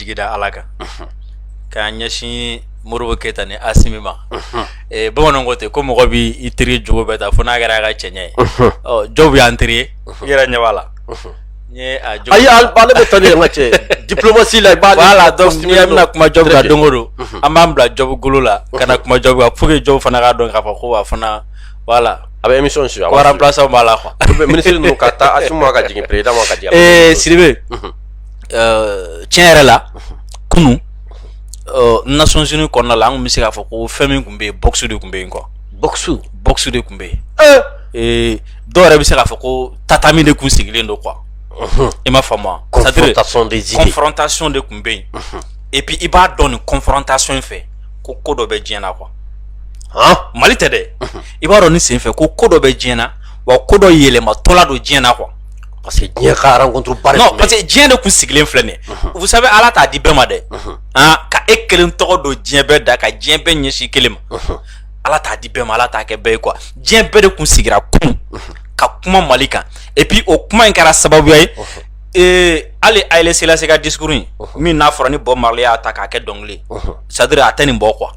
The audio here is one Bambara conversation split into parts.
sigida alaka ka ɲɛsin Modibo Keyita ni Asimi ma bamananw ko ten ko mɔgɔ bi i teri jogo bɛɛ ta fo n'a kɛra a ka cɛɲɛ ye Job y'an teri ye i yɛrɛ ɲɛ b'a la ayi ale bɛ taa ni an ka cɛ diplomatie la voilà donc ni an bɛna kuma Job ka don o don an b'an bila Job golo la ka na kuma Job kan pour que Job fana k'a dɔn k'a fɔ ko a fana voilà a bɛ émission suivre ko remplaçant b'a la quoi ministre ninnu ka taa Asimi ma ka jigin président ma ka jigin Sidibe tiɲɛ yɛrɛ la kunu Nations Unies kɔnɔna la an kun bɛ se k'a fɔ ko fɛn min kun bɛ yen box de kun bɛ yen quoi box de kun bɛ yen dɔw yɛrɛ bɛ se k'a fɔ ko tatami de kun sigilen don quoi i m'a faamu confrontation de kun bɛ yen et puis i b'a dɔn nin confrontation in fɛ ko dɔ bɛ diɲɛ na quoi Mali tɛ dɛ i b'a dɔn nin sen fɛ ko dɔ bɛ diɲɛ na wa ko dɔ yɛlɛmatɔla don diɲɛ na quoi parce que diɲɛ ka rencontre bari non parce que diɲɛ de kun sigilen filɛ nin ye vous savez Ala t'a di bɛɛ ma dɛ ka e kelen tɔgɔ don diɲɛ bɛɛ da ka diɲɛ bɛɛ ɲɛsin kelen ma Ala t'a di bɛɛ ma Ala t'a kɛ bɛɛ ye quoi diɲɛ bɛɛ de kun sigira kun ka kuma Mali kan et puis o kuma in kɛra sababuya ye hali Haile Selassie ka discours in min n'a fɔra ni Bob Marley y'a ta k'a kɛ dɔnkili c'est à dire a tɛ nin bɔ quoi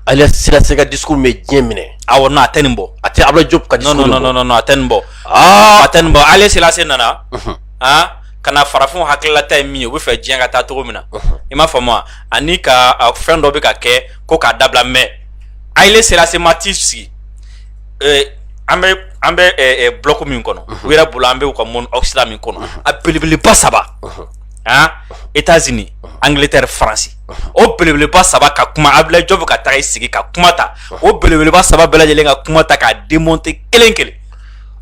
Haile Selassie ka discours bɛ diɲɛ minɛ awɔ non a tɛ nin bɔ a tɛ Abdoulaye Diop ka discours non a tɛ nin bɔ a tɛ nin bɔ Haile Selassie nana kana farafinw hakililata ye min ye u bɛ fɛ diɲɛ ka taa cogo min na i m'a faamu wa ani ka fɛn dɔ bɛ ka kɛ ko k'a dabila mais Haile Selassie ma t'i sigi an bɛ bloc min kɔnɔ u yɛrɛ bolo an bɛ u ka monde occident min kɔnɔ a belebeleba saba États-Unis Angleterre France o belebeleba saba ka kuma Abdoulaye Diop ka taga sigi ka kuma ta o belebeleba saba bɛɛ lajɛlen ka kuma ta k'a démonter kelen kelen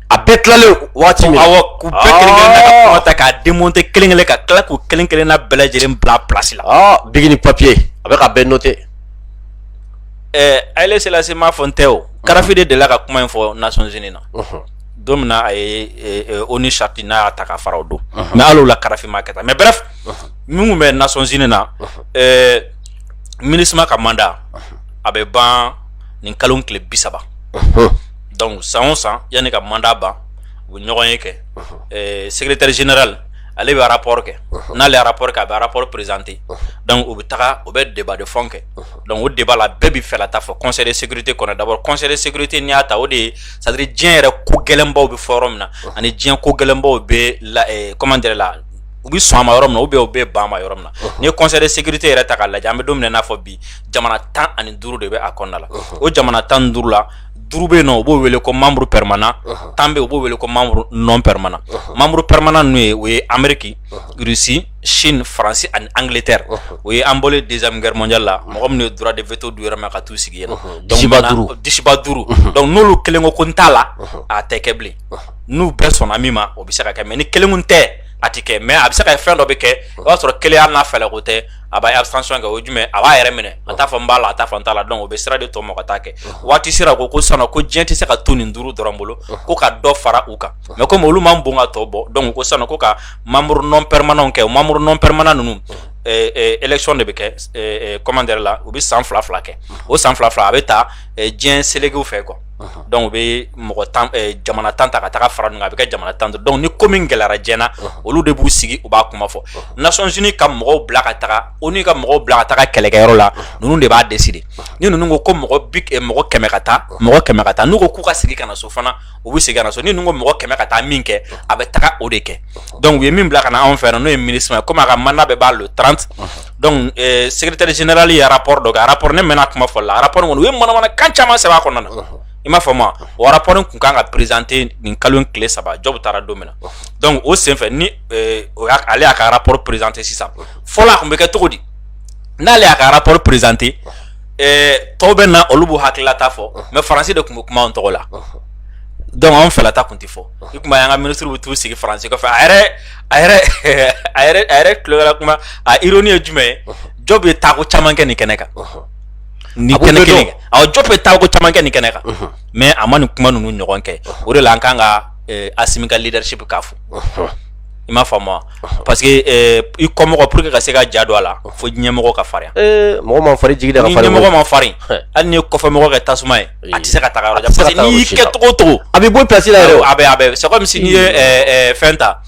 a bɛɛ tilalen waati min awɔ k'u bɛɛ kelen kelen na ka kuma ta k'a démonter kelen kelen ka tila k'u kelen kelen na bɛɛ lajɛlen bila place la bigi ni papier a bɛ ka bɛɛ noter Haile Selassie m'a fɔ n tɛ o Karafi de delila ka kuma in fɔ Nations Unies na don min na a ye ONU charte n'a y'a ta ka fara o don mais hali o la Karafi m'a kɛ tan mais bref min kun bɛ Nations Unies na MINUSMA ka mandat a bɛ ban nin kalo tile 30 donc san o san yanni ka mandat ban u bɛ ɲɔgɔn ye kɛ secrétaire général ale bɛ rapport kɛ n'ale ye rapport kɛ a bɛ rapport présenter donc u bɛ taga u bɛ débat de fond kɛ donc o débat la bɛɛ bɛ fɛ la ta fɔ conseil de sécurité kɔnɔ d'abord conseil de sécurité n'i y'a ta o de ye c'est à dire diɲɛ yɛrɛ ko gɛlɛnbaw bɛ fɔ yɔrɔ min na ani diɲɛ ko gɛlɛnbaw bɛ la comment dire la u bɛ sɔn a ma yɔrɔ min na ou bien u bɛ ban a ma yɔrɔ min na n'i ye conseil de sécurité yɛrɛ ta k'a lajɛ an bɛ don min na i n'a fɔ bi jamana 15 de bɛ a kɔnɔna la o jamana 15 la 5 bɛ yen nɔ u b'o wele ko membre permanent 10 bɛ yen u b'o wele ko membre non permanent membre permanent ninnu o ye Amérique Russie Chine France ani Angleterre o ye an bɔlen deuxième guerre mondiale la mɔgɔ minnu ye droit de veto du yɔrɔ min ka t'u sigi yen nɔ disiba 5 donc n'olu kelen ko n t'a la a tɛ kɛ bilen n'u bɛɛ sɔnna min ma o bɛ se ka kɛ mais ni kelen kun tɛ a tɛ kɛ mais a bɛ se ka fɛn dɔ bɛ kɛ o b'a sɔrɔ kelen hali n'a fɛlɛ ko tɛ a b'a abstention kɛ o ye jumɛn a b'a yɛrɛ minɛ a t'a fɔ n b'a la a t'a fɔ n t'a la donc o bɛ sira de tɔ mɔ ka taa kɛ waati sera ko sisan ko diɲɛ tɛ se ka to nin 5 dɔrɔn bolo ko ka dɔ fara u kan mais comme olu man bon ka tɔ bɔ donc ko sisan ko ka membre non permanent kɛ o membre non permanent ninnu élection de bɛ kɛ comment dire la u bɛ san 2 kɛ o san 2 a bɛ ta diɲɛ séléguéw fɛ quoi donc u bɛ mɔgɔ jamana 10 ta ka taga fara ɲɔgɔn kan a bɛ kɛ jamana 10 donc ni ko min gɛlɛyara diɲɛ na olu de b'u sigi u b'a kuma fɔ Nations Unies ka mɔgɔw bila ka taga ONU ka mɔgɔw bila ka taga kɛlɛkɛyɔrɔ la ninnu de b'a décider ni ninnu ko mɔgɔ 100 ka taa n'u ko k'u ka segin ka na so fana u bɛ segin ka na so ni ninnu ko mɔgɔ 100 ka taa min kɛ a bɛ taga o de kɛ donc u ye min bila ka na anw fɛ yan n'o ye MINUSMA comme a ka mandat bɛ b'a le 30 donc secrétaire général ye rapport dɔ kɛ rapport ne mɛnna kuma fɔli la rapport in kɔni u ye manamanakan caman sɛbɛn a kɔnɔna na i m'a faamu o rapport in kun kan ka présenter nin kalo in tile 3 Job taara don min na donc o senfɛ ni ale y'a ka rapport présenter sisan fɔlɔ a kun bɛ kɛ cogo di n'ale y'a ka rapport présenter tɔw bɛ na olu b'u hakililata fɔ mais Faransi de kun bɛ kuma anw tɔgɔ la donc anw fɛlata kun tɛ fɔ i kuma y'an ka ministre bɛ t'u sigi Faransi kɔfɛ a yɛrɛ tulokɛla kuma a ironie ye jumɛn ye Job ye taako caman kɛ nin kɛnɛ kan ni kɛnɛ kelen kɛ awɔ Job ye taako caman kɛ nin kɛnɛ kan mais a ma nin kuma ninnu ɲɔgɔn kɛ o de la an kan ka Asimi ka leadership k'a fɔ i m'a faamu parce que i kɔmɔgɔ pour que ka se ka ja don a la fo ɲɛmɔgɔ ka farin mɔgɔ ma farin jigi da ka farin ni ɲɛmɔgɔ ma farin hali ni ye kɔfɛmɔgɔ kɛ tasuma ye a tɛ se ka taga yɔrɔ jan parce que n'i y'i kɛ cogo o cogo a bɛ bɔ place la yɛrɛ a bɛ c'est comme si n'i ye fɛn ta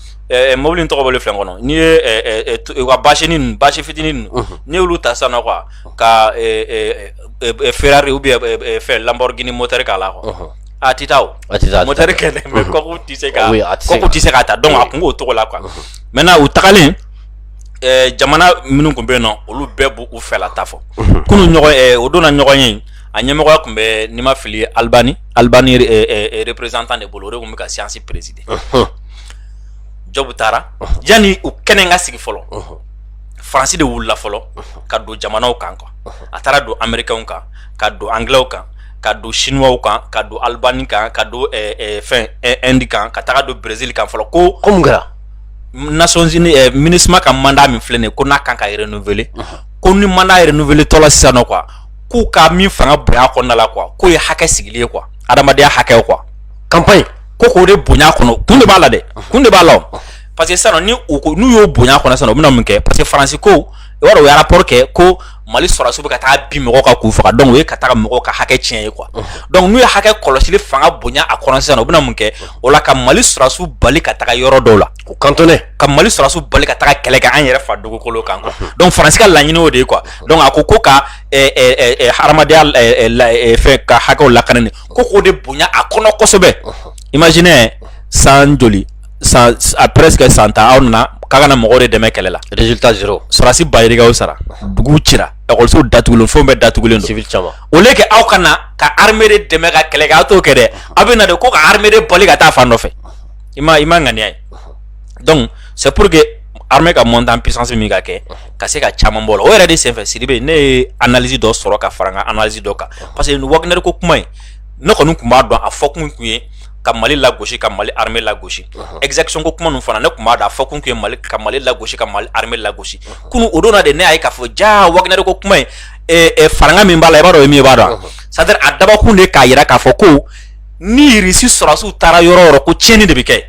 mobile in tɔgɔ bɔlen filɛ kɔnɔ n'i ye ka basi fitinin n'i y'olu ta sisan quoi ka Ferrari ou bien fɛn Lamborghini moteur k'a la quoi a ti taa o moteur kɛlɛ mais kɔkɔ tɛ se k'a ta donc a kun k'o tɔgɔ la quoi maintenant u tagalen jamana minnu kun bɛ yen nɔ olu bɛɛ b'u fɛla ta fɔ kunu ɲɔgɔn o donna ɲɔgɔn ye a ɲɛmɔgɔya kun bɛ n'i ma fili Albani représentant de bolo o de kun bɛ ka séance présider Jobu taara yani u kɛnɛ ka sigi fɔlɔ Faransi de wulila fɔlɔ ka don jamanaw kan quoi a taara don Américains kan ka don Anglais kan ka don Chinois kan ka don Albani kan ka don fɛn Inde kan ka taga don Brésil kan fɔlɔ ko mun kɛra Nations Unies MINUSMA ka mandat min filɛ nin ye ko n'a kan ka renouveler ko ni mandat renouveler tɔla sisan nɔ quoi k'u ka min fanga bonya kɔnɔna la quoi k'o ye hakɛ sigilen ye quoi adamadenya hakɛw quoi campagne ko k'o de bonya kɔnɔ kun de b'a la dɛ kun de b'a la parce que sisan n'u y'o bonya kɔnɔ sisan u bɛna mun kɛ parce que Faransi ko i b'a dɔn u ye rapport kɛ ko Mali sɔrɔdasiw bɛ ka taa bin mɔgɔw kan k'u faga donc o ye ka taga mɔgɔw ka hakɛ tiɲɛ ye quoi donc n'u ye hakɛ kɔlɔsili fanga bonya a kɔnɔ sisan u bɛna mun kɛ o la ka Mali sɔrɔdasiw bali ka taga yɔrɔ dɔw la u cantonné ka Mali sɔrɔdasiw bali ka taga kɛlɛ kɛ an yɛrɛ fa dugukolo kan quoi donc Faransi ka laɲini o de ye quoi donc a ko ka hadamadenya fɛn ka hakɛw lakana ko k'o de bonya a kɔnɔ kosɛbɛ imaginez san joli a presque 100 ans aw nana k'a kana mɔgɔw de dɛmɛ kɛlɛ la résultat zéro sɔrɔdasi bayirikaw sara duguw cira ekɔlisow datugulen fɛnw bɛɛ datugulen don civil caman au lieu que aw kana ka armée de dɛmɛ ka kɛlɛ kɛ aw t'o kɛ dɛ aw bɛ na de ko ka armée de bɔli ka taa fan dɔ fɛ i ma ŋaniya ye donc c'est pour que armée ka monter en puissance min ka kɛ ka se ka caman bɔ la o yɛrɛ de senfɛ Sidibe ne ye analyse dɔ sɔrɔ ka fara n ka analyse dɔ kan parce que Wagner ko kuma in ne kɔni tun b'a dɔn a fɔ kun ye ka Mali lagosi ka Mali armée lagosi exaction ko kuma ninnu fana ne tun b'a dɔn a fɔ kun ye ka Mali lagosi ka Mali armée lagosi kunu o donna de ne y'a ye k'a fɔ ja Wagner ko kuma in faranga min b'a la i b'a dɔn o ye min ye i b'a dɔn c'est-à-dire a dabɔkun de k'a yira k'a fɔ ko ni Russie sɔrɔdasiw taara yɔrɔ o yɔrɔ ko tiɲɛni de bɛ kɛ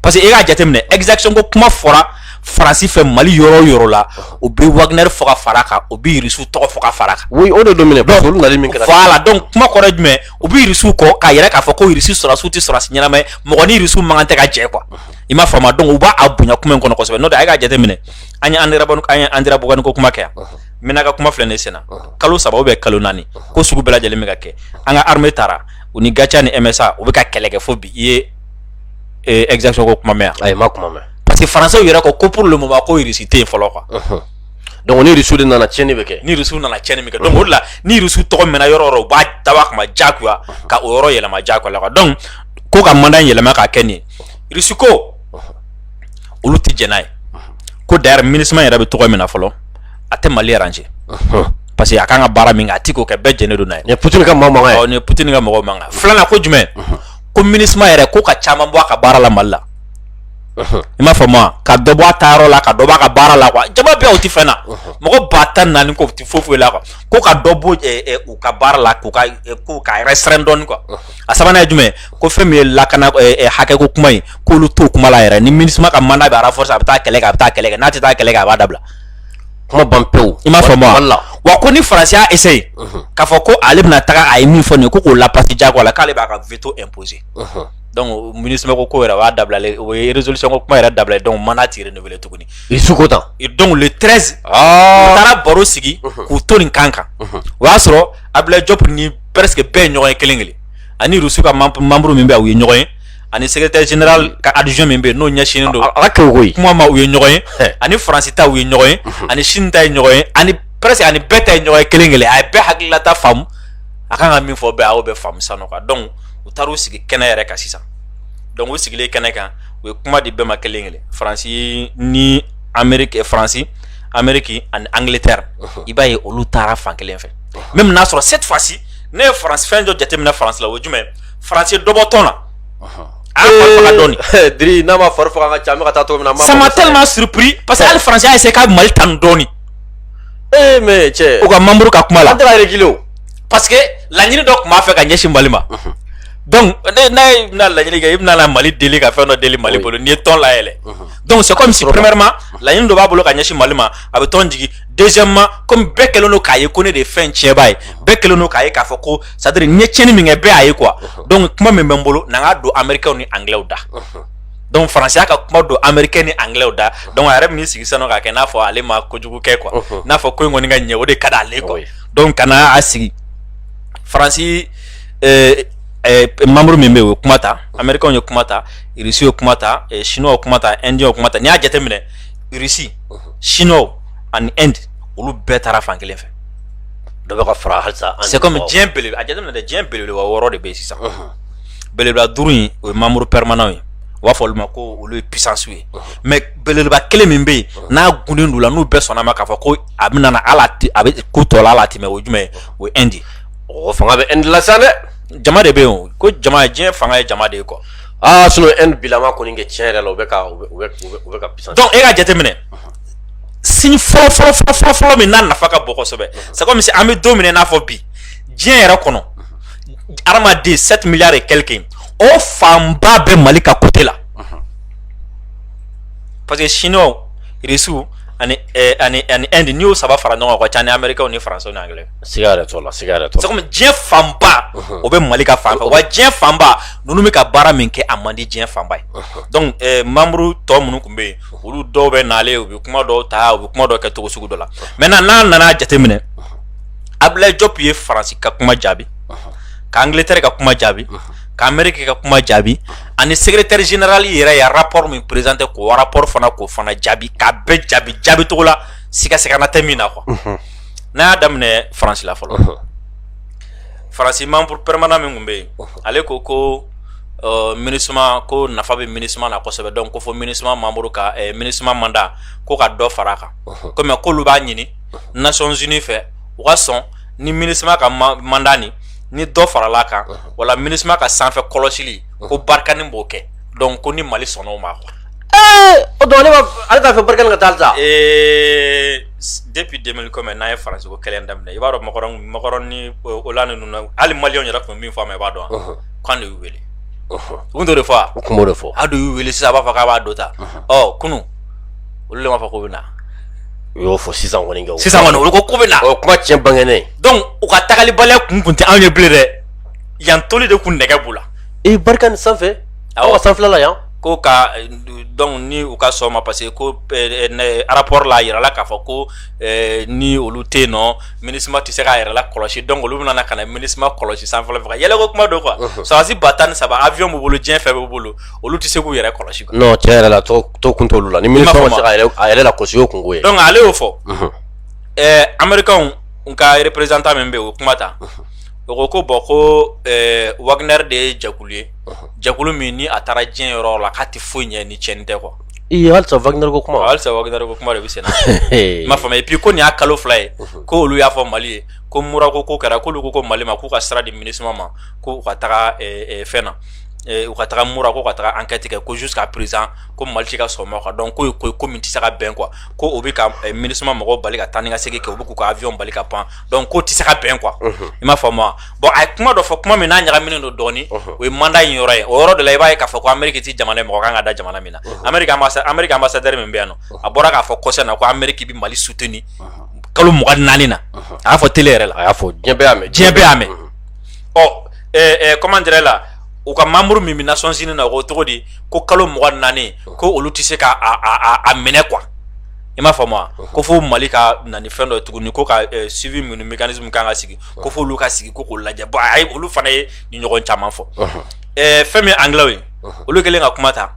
parce que i k'a jateminɛ exaction ko kuma fɔra Faransi fɛ Mali yɔrɔ o yɔrɔ la o bɛ Wagner fɔ ka fara kan o bɛ Russie tɔgɔ fɔ ka fara kan oui o de don minɛ parce que olu nali min kɛra voilà donc kuma kɔrɔ ye jumɛn o bɛ Russie kɔ k'a yɛrɛ k'a fɔ ko Russie sɔrɔdasiw tɛ sɔrɔdasi ɲɛnama ye mɔgɔ ni Russie man kan tɛ ka jɛ quoi i m'a faamu donc u b'a bonya kuma in kɔnɔ kosɛbɛ n'o tɛ a ye k'a jateminɛ an ye André Bugani ko kuma kɛ yan n bɛna ka kuma filɛ ne senna kalo 3 ou bien kalo 4 ko sugu bɛɛ lajɛlen bɛ ka kɛ an ka armée taara u ni Gacha ni MSA u bɛ ka kɛlɛ kɛ fo bi i ye exaction ko kuma mɛn ayi ma kuma mɛn parce que Français yɛrɛ ko pour le moment ko Russie tɛ yen fɔlɔ quoi donc ni Russie de nana tiɲɛni bɛ kɛ ni Russie nana tiɲɛni bɛ kɛ donc o de la ni Russie tɔgɔ mɛnna yɔrɔ o yɔrɔ u b'a dabɔ a kama jagoya ka o yɔrɔ yɛlɛma jagoya la quoi donc ko ka mandat yɛlɛma k'a kɛ nin ye Russie ko olu tɛ jɛn n'a ye ko d'ailleurs MINUSMA yɛrɛ bɛ tɔgɔ min na fɔlɔ a tɛ Mali arranger parce que a kan ka baara min kɛ a ti k'o kɛ bɛɛ jɛnnen don n'a ye ni Poutine ka mɔgɔ mankan ye ni Poutine ka mɔgɔ mankan filanan ko jumɛn ko MINUSMA yɛrɛ ko ka caman bɔ a ka baara la Mali la i m'a faamu wa ka dɔ bɔ a taayɔrɔ la ka dɔ bɔ a ka baara la quoi jama bɛɛ o tɛ fɛn na mɔgɔ 10,000 ko tɛ foyi la quoi ko ka dɔ bɔ u ka baara la ko ka restreindre dɔɔni quoi a sabanan ye jumɛn ko fɛn min ye lakana hakɛ ko kuma in k'olu t'o kuma la yɛrɛ ni MINUSMA ka mandat bɛ renforcer a bɛ taa kɛlɛ kɛ a bɛ taa kɛlɛ kɛ n'a tɛ taa kɛlɛ kɛ a b'a dabila kuma ban pewu i m'a faamu wa ko ni Faransi y'a essayer k'a fɔ ko ale bɛna taga a ye min fɔ nin ye ko k'o lapasi jagoya la k'ale b'a ka veto imposer donc MINUSMA ko yɛrɛ o y'a dabila o ye résolution ko kuma yɛrɛ dabila donc mandat tɛ renouveler tuguni Russie ko tan donc le 13 u taara baro sigi k'u to nin kan kan o y'a sɔrɔ Abdoulaye Diop ni presque bɛɛ ye ɲɔgɔn ye kelen kelen ani Russie ka membre min bɛ yen u ye ɲɔgɔn ye ani secrétaire général ka adjoint min bɛ yen n'o ɲɛsinnen don kuma ma u ye ɲɔgɔn ye ani Faransi ta u ye ɲɔgɔn ye ani Chine ta ye ɲɔgɔn ye ani presque ani bɛɛ ta ye ɲɔgɔn ye kelen kelen a ye bɛɛ hakililata faamu a kan ka min fɔ bɛɛ a y'o bɛɛ faamu sisan nɔ quoi donc u taar'u sigi kɛnɛ yɛrɛ kan sisan donc u sigilen kɛnɛ kan u ye kuma di bɛɛ ma kelen kelen Faransi ni Faransi Amérique ani Angleterre i b'a ye olu taara fan kelen fɛ même n'a sɔrɔ cette fois-ci ne ye Faransi fɛn dɔ jateminɛ Faransi la o ye jumɛn Faransi ye dɔ bɔ tɔn na Diri n'a ma fari faga ka ca an bɛ ka taa cogo min na ça m'a tellement surpris parce que hali Faransi y'a essayé ka Mali tanu dɔɔni mais cɛ u ka membre ka kuma la an tɛ ka réguler o parce que laɲini dɔ tun b'a fɛ ka ɲɛsin Mali ma donc n'a ye laɲini kɛ i bɛna na Mali deli ka fɛn dɔ deli Mali bolo n'i ye tɔn layɛlɛ donc c'est comme si premièrement laɲini dɔ b'a bolo ka ɲɛsin Mali ma a bɛ tɔn jigi deuxièmement comme bɛɛ kɛlen don k'a ye ko ne de ye fɛn tiɲɛba ye bɛɛ kɛlen don k'a ye k'a fɔ ko c'est à dire n ye tiɲɛni min kɛ bɛɛ y'a ye quoi donc kuma min bɛ n bolo na n ka don Américains ni Anglais da donc français ka kuma do américain ni anglais da donc a yɛrɛ min sigi sano ka kɛ n'a fɔ ale ma kojugu kɛ quoi n'a fɔ ko in kɔni ka ɲɛ o de ka d'ale quoi donc kana a sigi français membre min bɛ o kuma ta américain ye kuma ta russe ye kuma ta chinois ye kuma ta indien ye kuma ta n'i y'a jateminɛ russie chinois ani inde olu bɛɛ taara fan kelen fɛ dɔ bɛ ka fara halisa c'est comme diɲɛ belebele a jateminɛ dɛ diɲɛ belebeleba wɔɔrɔ de bɛ yen sisan belebeleba duuru in o ye membre permanent ye u b'a fɔ olu ma ko olu ye puissance ye mais belebeleba kelen min bɛ yen n'a gunnen d'u la n'u bɛɛ sɔnna ma k'a fɔ ko a bɛ na a bɛ ko tɔ la ala tɛmɛ o jumɛn ye o ye inde o fanga bɛ inde la sisan dɛ jama de bɛ yen o ko jama diɲɛ fanga ye jama de ye quoi sinon inde bilama kɔni kɛ tiɲɛ yɛrɛ la u bɛ ka puissance donc e ka jateminɛ signe fɔlɔ min n'a nafa ka bon kosɛbɛ c'est comme si an bɛ don min n'a fɔ bi diɲɛ yɛrɛ kɔnɔ adamaden 7 milliards et quelques o fanba bɛ Mali ka côté la parce que chinois russe ani inde n'i y'o saba fara ɲɔgɔn kan o ka ca ni américain ni français ni anglais siga yɛrɛ t'o la c'est comme diɲɛ fanba o bɛ Mali ka fan fɛ wa diɲɛ fanba ninnu bɛ ka baara min kɛ a man di diɲɛ fanba ye donc membre tɔ minnu tun bɛ yen olu dɔw bɛ nalen u bɛ kuma dɔw ta u bɛ kuma dɔw kɛ cogo sugu dɔ la maintenant n'a nana jateminɛ Abdoulaye Diop ye faransi ka kuma jaabi ka Angleterre ka kuma jaabi ka Amérique ka kuma jaabi ani secrétaire général yɛrɛ ye rapport min présenté k'o rapport fana k'o fana jaabi k'a bɛɛ jaabi cogo la siga na tɛ min na quoi n'a y'a daminɛ faransi la fɔlɔ faransi membre permanent min tun bɛ yen ale ko MINUSMA ko nafa bɛ MINUSMA na kosɛbɛ donc ko fɔ MINUSMA membre ka MINUSMA mandat ko ka dɔ fara a kan comme k'olu b'a ɲini Nations Unies fɛ u ka sɔn ni MINUSMA ka mandat ni dɔ farala kan wala MINUSMA ka sanfɛ kɔlɔsili ko barikani b'o kɛ donc ko ni Mali sɔnna o ma quoi o donc ale t'a fɛ barikani ka taa halisa depuis 2000 comme n'a ye faransi ko kɛlɛ daminɛ i b'a dɔn Macron ni Hollande ninnu hali maliyɛnw yɛrɛ tun bɛ min fɔ a ma i b'a dɔn k'an de y'u wele u tun t'o de fɔ wa u tun b'o de fɔ a de y'u wele sisan a b'a fɔ k'a b'a dɔ ta kunu olu de m'a fɔ k'u bɛ na u y'o fɔ sisan kɔni kɛ sisan kɔni olu ko k'u bɛ na o kuma tiɲɛ bangenen donc u ka tagalibaliya kun tɛ anw ye bilen dɛ yan toli de kun nɛgɛ b'u la barikani sanfɛ aw ka sanfɛla la yan ko ka donc ni u ka sɔn ma parce que ko rapport la yirala k'a fɔ ko ni olu tɛ yen nɔ MINUSMA tɛ se k'a yɛrɛ la kɔlɔsi donc olu bɛna ka na MINUSMA kɔlɔsi sanfɛla fɛ ka yɛlɛ ko kuma don quoi sɔrɔdasi ba 13 avion b'u bolo diɲɛ fɛn b'u bolo olu tɛ se k'u yɛrɛ kɔlɔsi quoi non tiɲɛ yɛrɛ la tɔ kun t'olu la ni MINUSMA ma se k'a yɛrɛ la kɔlɔsi o kunko ye donc ale y'o fɔ américain ka représentant min bɛ yen o kuma ta o ko ko bon ko Wagner de ye jɛkulu ye jɛkulu min ni a taara diɲɛ yɔrɔ la k'a tɛ foyi ɲɛ ni tiɲɛni tɛ quoi halisa Wagner ko kuma halisa Wagner ko kuma de bɛ sen na i m'a faamuya et puis ko nin y'a kalo 2 ye ko olu y'a fɔ Mali ye ko mura ko kɛra k'olu ko Mali ma k'u ka sira di MINUSMA ma ko u ka taga fɛn na u ka taga mura ko ka taga enquête kɛ ko jusqu'à présent ko Mali tɛ ka sɔn ma quoi donc ko min tɛ se ka bɛn quoi ko o bɛ ka MINUSMA mɔgɔw bali ka taa ni ka segin kɛ u bɛ k'u ka avion bali ka pan donc k'o tɛ se ka bɛn quoi i m'a faamu wa bon a ye kuma dɔ fɔ kuma min n'a ɲagaminen don dɔɔni o ye mandat in yɔrɔ ye o yɔrɔ de la i b'a ye k'a fɔ ko Amérique tɛ jamana ye mɔgɔ kan ka da jamana min na Amérique ambassadeur min bɛ yan nɔ a bɔra k'a fɔ kɔsɛbɛ na ko Amérique bɛ Mali soutenir kalo 24 na a y'a fɔ télé yɛrɛ la a y'a fɔ diɲɛ bɛɛ y'a mɛn diɲɛ bɛɛ y'a mɛn comment dirais la u ka membre min bɛ Nations Unies na o cogo di ko kalo 24 ko olu tɛ se ka a minɛ quoi i m'a faamu wa ko fo Mali ka na ni fɛn dɔ ye tuguni ko ka suivi minnu mécanisme kan ka sigi ko fo olu ka sigi ko k'o lajɛ bon ayi olu fana ye ni ɲɔgɔn caman fɔ fɛn min ye anglais ye olu kɛlen ka kuma ta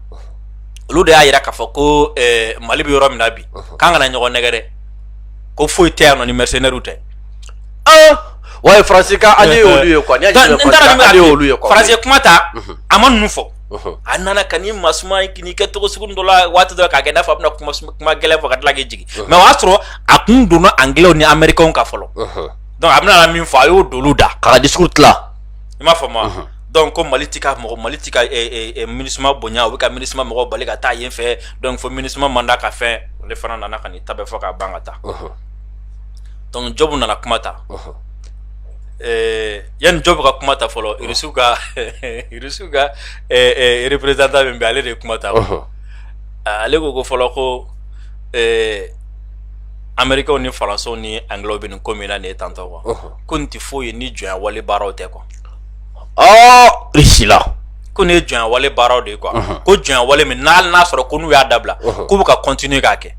olu de y'a yira k'a fɔ ko Mali bɛ yɔrɔ min na bi k'an kana ɲɔgɔn nɛgɛ dɛ ko foyi tɛ yan nɔ ni mercenaires tɛ ouais faransi ka ale y'olu ye quoi faransi kuma ta a ma ninnu fɔ a nana ka ni masuma n'i kɛ cogo sugu dɔ la waati dɔ k'a kɛ n'a fɔ a bɛna kuma gɛlɛn fɔ ka tila k'i jigin mais o y'a sɔrɔ a kun donna anglais ni américains ka fɔlɔ donc a bɛna min fɔ a y'o dolu da k'a ka discours tila i m'a faamu wa donc ko Mali tɛ ka MINUSMA bonya o bɛ ka MINUSMA mɔgɔw bali ka taa yen fɛ donc fo MINUSMA mandat ka fɛn ale fana nana ka nin ta bɛɛ fɔ k'a ban ka taa donc Job nana kuma ta yanni Job ka kuma ta fɔlɔ Irisiw ka représentant min bɛ ale de kuma ta ale ko fɔlɔ ko Américains ni Français ni Anglais bɛ nin ko min na nin ye tantɔ quoi ko nin tɛ foyi ye ni jɔnya wale baaraw tɛ quoi Russie la ko ne joint wale baraw de quoi ko joint wale min n'a sɔrɔ ko n'u y'a dabila ko bɛ ka continuer k'a kɛ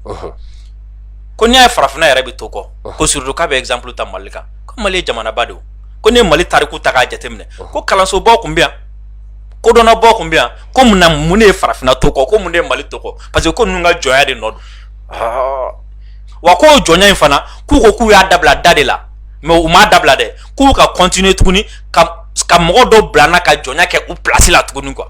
ko n'i y'a ye farafina yɛrɛ bɛ to kɔ ko surtout k'a bɛ exemple ta Mali kan ko Mali ye jamanaba de ye ko ne Mali tariku ta k'a jateminɛ ko kalansobaw kun bɛ yan kodɔnnabaw kun bɛ yan ko mun ne ye farafina to kɔ ko mun ne ye Mali to kɔ parce que ko ninnu ka jɔnya de nɔ don wa ko jɔnya in fana k'u ko k'u y'a dabila da de la mais u m'a dabila dɛ k'u ka continuer tuguni ka mɔgɔ dɔ bila n'a ka jɔnya kɛ u place la tuguni quoi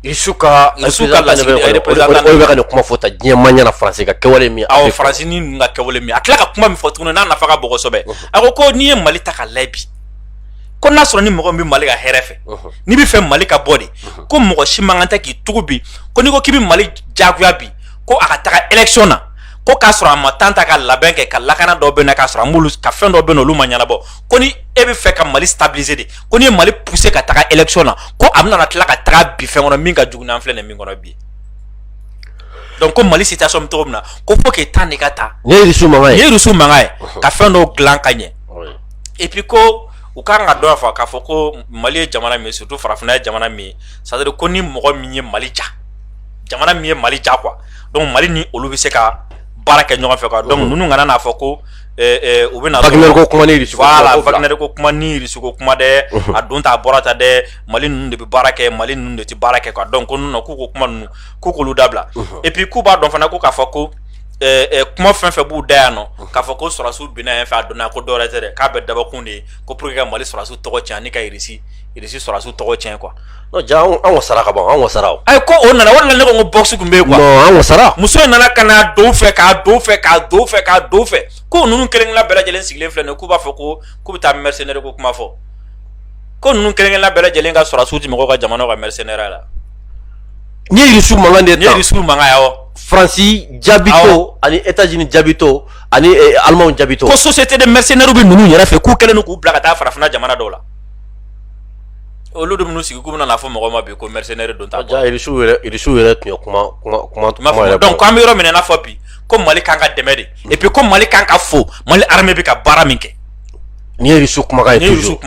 Isu ka representant bɛ ka nin kuma fɔ ta diɲɛ ma ɲana France ka kɛwale min awɔ France ni ninnu ka kɛwale min a tila ka kuma min fɔ tuguni n'a nafa ka bon kosɛbɛ a ko n'i ye Mali ta ka layɛ bi ko n'a sɔrɔ ni mɔgɔ min bɛ Mali ka hɛrɛ fɛ n'i bɛ fɛ Mali ka bɔ de ko mɔgɔ si man kan tɛ k'i tugu bi ko n'i ko k'i bɛ Mali jagoya bi ko a ka taga élection na ko k'a sɔrɔ a ma temps ta ka labɛn kɛ ka lakana dɔ bɛ na k'a sɔrɔ an b'olu ka fɛn dɔ bɛ yen olu ma ɲɛnabɔ ko ni e bɛ fɛ ka Mali stabiliser de ko n'i ye Mali pousser ka taga élection na ko a bɛna tila ka taga bi fɛn kɔnɔ min ka jugu n'an filɛ nin min kɔnɔ bi donc ko Mali situation bɛ cogo min na ko faut que temps de ka ta ne ye Isu mankan ye ka fɛn dɔw dilan ka ɲɛ et puis ko u kan ka dɔn k'a fɔ ko Mali ye jamana min ye surtout farafina ye jamana min ye c'est à dire ko ni mɔgɔ min ye Mali ja jamana min ye Mali ja quoi donc Mali ni olu bɛ se ka baara kɛ ɲɔgɔn fɛ quoi donc ninnu kana n'a fɔ ko u bɛ na Wagner ko kuma ni Isu voilà Wagner ko kuma ni Isu ko kuma dɛ a don ta a bɔra ta dɛ Mali ninnu de bɛ baara kɛ Mali ninnu de tɛ baara kɛ quoi donc ko ninnu k'u ko kuma ninnu k'u k'olu dabila et puis k'u b'a dɔn fana ko k'a fɔ ko kuma fɛn fɛn b'u da yan nɔ k'a fɔ ko sɔrɔsiw binna yan fɛ a donna ko dɔwɛrɛ tɛ dɛ k'a bɛ dabɔkun de ye ko pour que ka Mali sɔrɔsiw tɔgɔ tiɲɛ ani ka Irisi sɔrɔsiw tɔgɔ tiɲɛ quoi non ja an wasara ka ban an wasara o ayi ko o nana o nana ne ko n ko box kun bɛ yen quoi non an wasara muso in nana ka na don fɛ ko ninnu kelen-kelenna bɛɛ lajɛlen sigilen filɛ nin ye k'u b'a fɔ ko k'u bɛ taa mercenaire ko kuma fɔ ko ninnu kelen-kelenna bɛɛ lajɛlen ka sɔrɔsiw ti mɔgɔw ka jamana ka mercenaire la ni Isu mankan de ta ni Isu mankan awɔ France jabito ani États-Unis jabito ani Allemagne jabito ko société de mercenaires bɛ ninnu yɛrɛ fɛ k'u kɛlen don k'u bila ka taa farafina jamana dɔw la olu de minnu sigi k'u bɛna n'a fɔ mɔgɔ ma bi ko mercenaire don ta ja Isu yɛrɛ tun ye kuma yɛrɛ donc an bɛ yɔrɔ min na i n'a fɔ bi ko Mali kan ka dɛmɛ de et puis ko Mali kan ka fo Mali armée bɛ ka baara min kɛ ni Isu kumakan ye toujours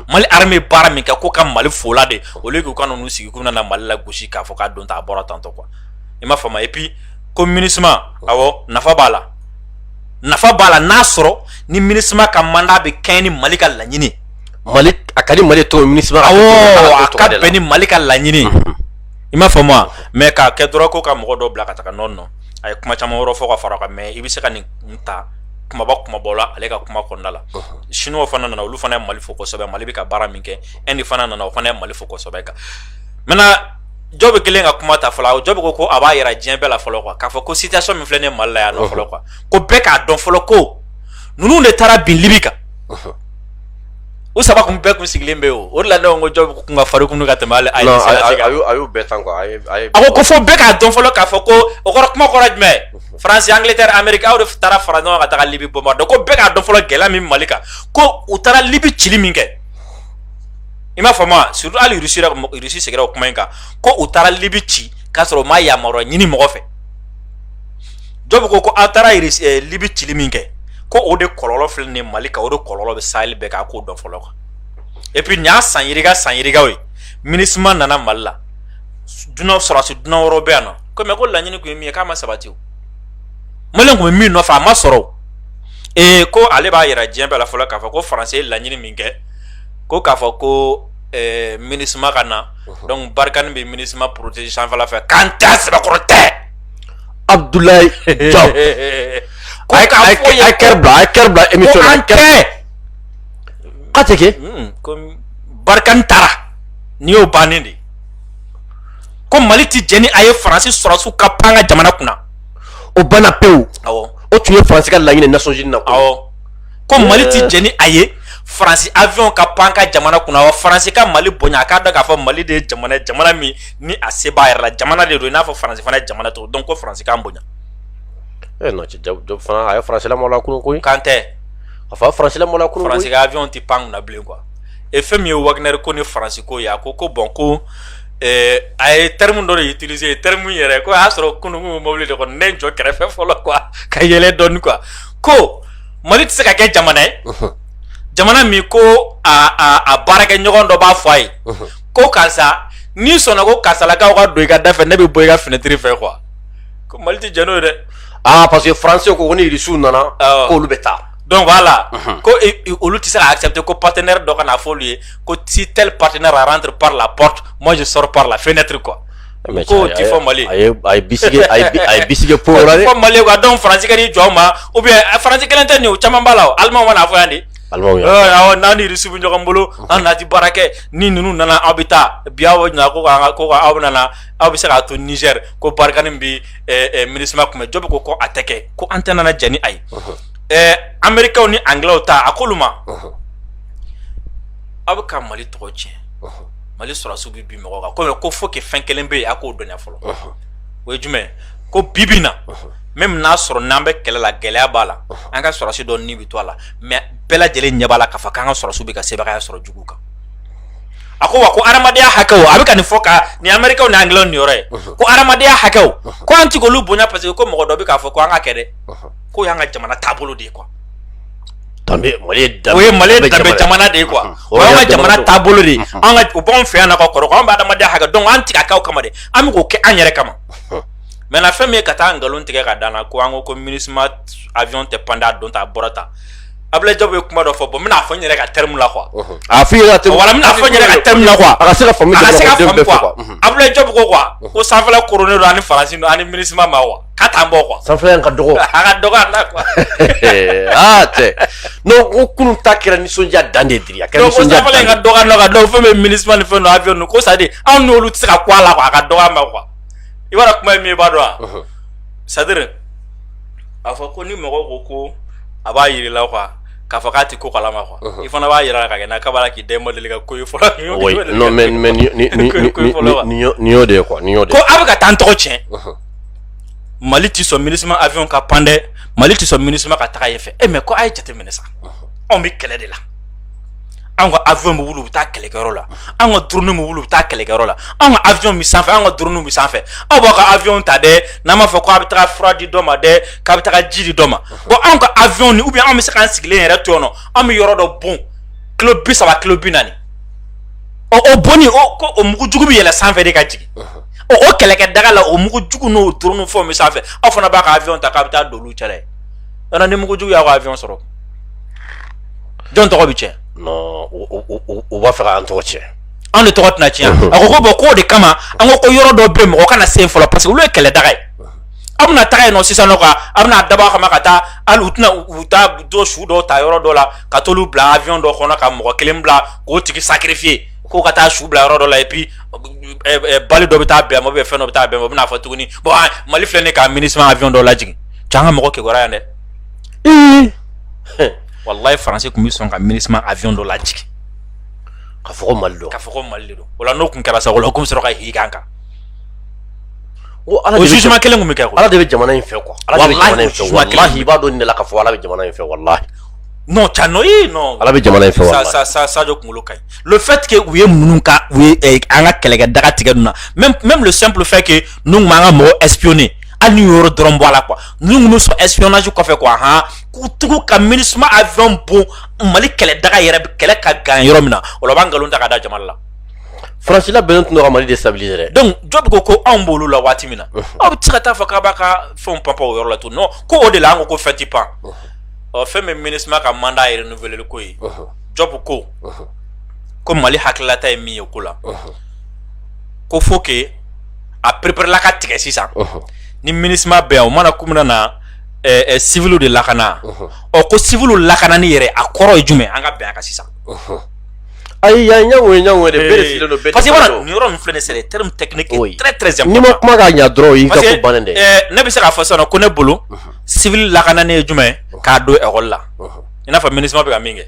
Mali armée baara min kɛ ko ka Mali fola de au lieu que u ka n'u sigi k'u bɛna Mali la gosi k'a fɔ k'a don ta a bɔra tantôt quoi i m'a faamu et puis ko MINUSMA awɔ nafa b'a la n'a sɔrɔ ni MINUSMA ka mandat bɛ kɛɲɛ ni Mali ka laɲini Mali a ka di Mali tɔgɔ MINUSMA awɔ a ka bɛn ni Mali ka laɲini i m'a faamu wa mais k'a kɛ dɔrɔn ko ka mɔgɔ dɔ bila ka taga nɔ a ye kuma caman wɛrɛ fɔ ka fara kan mais i bɛ se ka nin ta kumaba la ale ka kuma kɔnɔna la Chinois fana nana olu fana ye Mali fo kosɛbɛ Mali bɛ ka baara min kɛ Inde fana nana o fana ye Mali fo kosɛbɛ kan maintenant jɔ bɛ kelen ka kuma ta fɔlɔ jɔ bɛ ko a b'a yira diɲɛ bɛɛ la fɔlɔ quoi k'a fɔ ko situation min filɛ nin ye Mali la yan nɔ fɔlɔ quoi ko bɛɛ k'a dɔn fɔlɔ ko ninnu de taara bin Libi kan o saba kun bɛɛ kun sigilen bɛ o de la ne ko jɔ kun ka farin kun ka tɛmɛ ale a y'u bɛɛ tan quoi a ko fo bɛɛ k'a dɔn fɔlɔ k'a fɔ ko o kɔrɔ kuma kɔrɔ jumɛn France Angleterre Amérique aw de taara fara ɲɔgɔn kan ka taga Libi bombardé ko bɛɛ k'a dɔn fɔlɔ gɛlɛya min Mali kan ko u taara Libi cili min kɛ i m'a faamu wa surtout hali Russie seginna o kuma in kan ko u taara Libi ci k'a sɔrɔ u ma yamaruya ɲini mɔgɔ fɛ dɔ bɛ ko aw taara Libi cili min kɛ ko o de kɔlɔlɔ filɛ nin ye Mali kan o de kɔlɔlɔ bɛ Sahel bɛɛ kan a k'o dɔn fɔlɔ quoi et puis nin y'a san yirikaw ye MINUSMA nana Mali la sɔrɔsi dunan wɛrɛw bɛ yan nɔ ko mais ko laɲini kun ye min ye k'a ma sabati o Mali kun bɛ min nɔfɛ a ma sɔrɔ o ko ale b'a yira diɲɛ bɛɛ la fɔlɔ k'a fɔ ko France ye laɲini min kɛ ko k'a fɔ ko MINUSMA ka na donc Barkhane bɛ MINUSMA protéger sanfɛla fɛ k'an tɛ sɛbɛkɔrɔ tɛ Abdoulaye Diop a ye kɛrɛ bila émission la k'a tɛ kɛ ko Barkhane taara ni y'o bannen de ko Mali tɛ jɛn ni a ye France sɔrɔsiw ka pan ka jamana kunna o banna pewu awɔ o tun ye France ka laɲini Nations Unies na awɔ ko Mali tɛ jɛn ni a ye France avion ka pan ka jamana kunna wa France ka Mali bonya a k'a dɔn k'a fɔ Mali de ye jamana min ni a se b'a yɛrɛ la jamana de don i n'a fɔ France fana ye jamana to donc ko France k'an bonya non Diop fana a ye France lamɔn la kunun koyi kan tɛ a fa France lamɔn la kunun koyi France ka avion tɛ pan kunna bilen quoi et fɛn min ye Wagner ko ni France ko ye a ko bon ko a ye terme dɔ de utiliser terme yɛrɛ ko a y'a sɔrɔ kunun kun bɛ mobili de kɔnɔ ne jɔ kɛrɛfɛ fɔlɔ quoi ka yɛlɛ dɔɔni quoi ko Mali tɛ se ka kɛ jamana ye jamana min ko a baarakɛ ɲɔgɔn dɔ b'a fɔ a ye ko karisa ni sɔnna ko kasalakaw ka don i ka da fɛ ne bɛ bɔ i ka fenêtre fɛ quoi ko Mali tɛ jɛn n'o ye dɛ. parce que français ko ni irisiw nana k'olu bɛ taa. Donc voilà, ko olu tɛ se ka accepter ko partenaire dɔ ka na fɔ olu ye ko si tel partenaire rentre par la porte, moi je sors par la fenêtre quoi. Ko ti fɔ Mali. Ay bisige pour la. Ti fɔ Mali quoi, donc français ka di jɔ ma ou bien français kelen tɛ nin o caman b'a la o, allemand mana fɔ yan de. N'an ni irisiw bɛ ɲɔgɔn bolo an na ti baara kɛ ni ninnu nana aw bɛ taa bi aw ɲina ko aw bɛ nana aw bɛ se k'a to Niger ko barikani bi MINUSMA kunbɛ jɔ bɛ ko a tɛ kɛ ko an tɛ nana jɛn ni a ye. Américains ni Anglais ta a k'olu ma aw bɛ ka Mali tɔgɔ tiɲɛ Mali sɔrɔsiw bɛ bin mɔgɔ kan ko faut que fɛn kelen bɛ yen a k'o dɔnya fɔlɔ o ye jumɛn ko bi bi in na même n'a sɔrɔ n'an bɛ kɛlɛ la gɛlɛya b'a la an ka sɔrɔsi dɔ ni bɛ to a la mais bɛɛ lajɛlen ɲɛ b'a la k'a fɔ k'an ka sɔrɔsiw bɛ ka sebagaya sɔrɔ jugu kan a ko wa ko adamadenya hakɛw a bɛ ka nin fɔ ka ni Américains ni Anglais ni yɔrɔ ye ko adamadenya hakɛw ko an ti k'olu bonya parce que ko mɔgɔ dɔ bɛ k'a fɔ ko an ka kɛ dɛ ko y'an ka jamana taabolo de ye quoi. Mali ye danbe jamana de ye quoi o y'an ka jamana taabolo de ye an ka o b'anw fɛ yan na ka kɔrɔ an bɛ adamadenya hakɛ donc an ti ka kɛ aw kama dɛ an bɛ k'o kɛ an yɛrɛ kama. Maintenant fɛn min ye ka taa nkalon tigɛ ka d'an na ko an ko MINUSMA avion tɛ panda don ta a bɔra ta Ablaye Diop ye kuma dɔ fɔ bon n bɛna fɔ n yɛrɛ ka terme la quoi. A f'i yɛrɛ terme. Voilà n bɛna fɔ n yɛrɛ ka terme la quoi. A ka se ka faamu quoi. Ablaye Diop ko quoi ko sanfɛla koronnen don ani Faransi ani MINUSMA ma wa k'a t'an bɔ quoi. Sanfɛla in ka dɔgɔ. A ka dɔgɔ an na quoi. Tɛ non ko kunun ta kɛra nisɔndiya dan de diri a kɛra nisɔndiya dan. Donc sanfɛla in ka dɔgɔ an na quoi donc fɛn bɛ MINUSMA ni fɛn dɔ avion ninnu ko c'est à dire anw n'olu tɛ se ka ku a la quoi a ka dɔgɔ an ma quoi. I b'a dɔn kuma ye min ye i b'a dɔn wa. C'est à dire a fɔ ko ni mɔgɔ ko a b'a yiri la quoi. K'a fɔ k'a ti ko kalama quoi i fana b'a yira ka kɛ na k'a b'a la k'i den modèle ka ko ye fɔlɔ. Oui non mais ni y'o de ye quoi ni y'o de ye. Ko a bɛ ka taa n tɔgɔ tiɲɛ Mali ti sɔn MINUSMA avion ka pan dɛ Mali ti sɔn MINUSMA ka taga yen fɛ mais ko a ye jateminɛ sa anw bɛ kɛlɛ de la anw ka avion bɛ wuli u bɛ taa kɛlɛkɛyɔrɔ la anw ka drone bɛ wuli u bɛ taa kɛlɛkɛyɔrɔ la anw ka avion bɛ sanfɛ anw ka drone bɛ sanfɛ aw b'aw ka avion ta dɛ n'an b'a fɔ ko a bɛ taga fura di dɔ ma dɛ k'a bɛ taga ji di dɔ ma bon anw ka avion ni ou bien anw bɛ se k'an sigilen yɛrɛ to yen nɔ anw bɛ yɔrɔ dɔ bon kilo 30 kilo 40 o bonni ko o mugu jugu bɛ yɛlɛ sanfɛ de ka jigin o kɛlɛkɛ daga la o mugu jugu n'o drone fɛnw bɛ sanfɛ aw fana b'a ka avion ta k'a bɛ taa don olu cɛla ye yɔrɔ ni mugu jugu y'aw ka avion sɔrɔ jɔn tɔgɔ bɛ tiɲɛ. Non o b'a fɛ k'an tɔgɔ tiɲɛ. An de tɔgɔ tɛna tiɲɛ a ko bon k'o de kama an ko yɔrɔ dɔ bɛ yen mɔgɔ kana se yen fɔlɔ parce que olu ye kɛlɛ daga ye aw bɛna taga yen nɔ sisan nɔ ka aw bɛna dabɔ a kama ka taa hali u taa dɔ su dɔw ta yɔrɔ dɔ la ka t'olu bila avion dɔ kɔnɔ ka mɔgɔ kelen bila k'o tigi sacrifier ko ka taa su bila yɔrɔ dɔ la et puis bali dɔ bɛ taa bɛn ma ou bien fɛn dɔ bɛ taa bɛn ma o bɛna fɔ tuguni bon Mali filɛ nin ka MINUSMA avion dɔ lajigin cɛ an ka mɔgɔ kɛkɔra yan dɛ. Wallahi Faransi tun bɛ sɔn ka MINUSMA avion dɔ lajigin k'a fɔ ko Mali don o la n'o tun kɛra sa o la o tun bɛ sɔrɔ ka higi an kan o jugement kelen tun bɛ kɛ Ala de bɛ jamana in fɛ quoi Ala de bɛ jamana in fɛ wallahi i b'a dɔn nin de la k'a fɔ Ala bɛ jamana in fɛ wallahi non cano non Ala bɛ jamana in fɛ wallahi ça jɔ kunkolo ka ɲi le fait que u ye minnu ka u ye an ka kɛlɛkɛ daga tigɛ ninnu na même le simple fait que n'u tun b'an ka mɔgɔ espionner hali ni yɔrɔ dɔrɔn bɔ a la quoi n'u tun sɔn espionnage kɔfɛ quoi k'u tugu ka MINUSMA avion bon Mali kɛlɛ daga yɛrɛ bɛ kɛlɛ ka gan yɔrɔ min na o la b'an nkalon ta ka da jamana la. Faransi la bɛnnen tun don ka Mali déstabiliser dɛ. Donc jɔn ko anw b'olu la waati min na aw bɛ se ka taa fɔ k'a b'a ka fɛnw panpan o yɔrɔ la tun non ko o de la an ko fɛn ti pan fɛn min MINUSMA ka mandat ye renouveler ko ye jɔn ko Mali hakililata ye min ye ko la ko faut que a préparer la ka tigɛ sisan ni MINUSMA bɛ yan o mana kun na civil de lakana ko civil lakanani yɛrɛ a kɔrɔ ye jumɛn an ka bɛn a kan sisan. Ayi ɲango de bere silen don parce que voilà ni yɔrɔ min filɛ nin c'est des termes techniques très important ni ma kuma ka ɲa dɔrɔn i ka ko bannen dɛ ne bɛ se k'a fɔ sisan ko ne bolo civil lakanani ye jumɛn k'a don école la i n'a fɔ MINUSMA bɛ ka min kɛ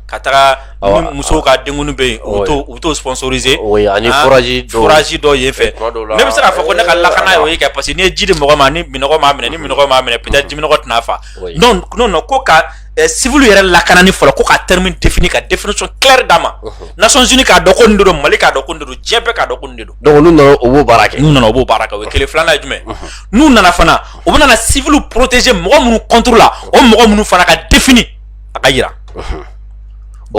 ka taga ni musow ka denkuni bɛ yen u t'o sponsoriser ani foraji dɔ yen fɛ ne bɛ se k'a fɔ ko ne ka lakana ye o ye kɛ parce que n'i ye ji di mɔgɔ ma ni minɔgɔ m'a minɛ ni minɔgɔ m'a minɛ peut-être jiminɔgɔ tɛna fa non ko ka civil yɛrɛ lakanani fɔlɔ ko ka terme défini ka définition claire d'a ma Nations Unies k'a dɔn ko nin de don Mali k'a dɔn ko nin de don diɲɛ bɛɛ k'a dɔn ko nin de don donc n'u nana o b'o baara kɛ o ye kelen filanan ye jumɛn n'u nana fana o bɛ na civil protéger mɔgɔ minnu contre la o mɔgɔ minnu fana ka défini a ka yira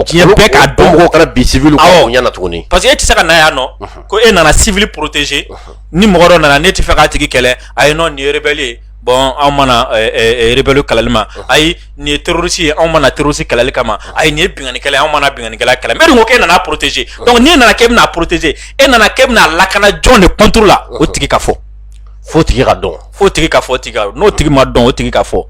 diɲɛ bɛɛ k'a dɔn mɔgɔw kana bi civil ka bonya na tuguni parce que e tɛ se ka na yan nɔ ko e nana civil protéger ni mɔgɔ dɔ nana ne tɛ fɛ k'a tigi kɛlɛ ayi non nin ye rebelle ye bon anw mana rebelle kɛlɛli ma ayi nin ye terroriste ye anw mana terroriste kɛlɛli kama ayi nin ye bingannikɛla ye anw mana bingannikɛla kɛlɛ mais dun ko k'e nana protéger donc n'e nana k'e bɛna protéger e nana k'e bɛna lakana jɔn de contre la o tigi ka fɔ fo tigi ka dɔn fo tigi ka fɔ tigi ka n'o tigi ma dɔn o tigi ka fɔ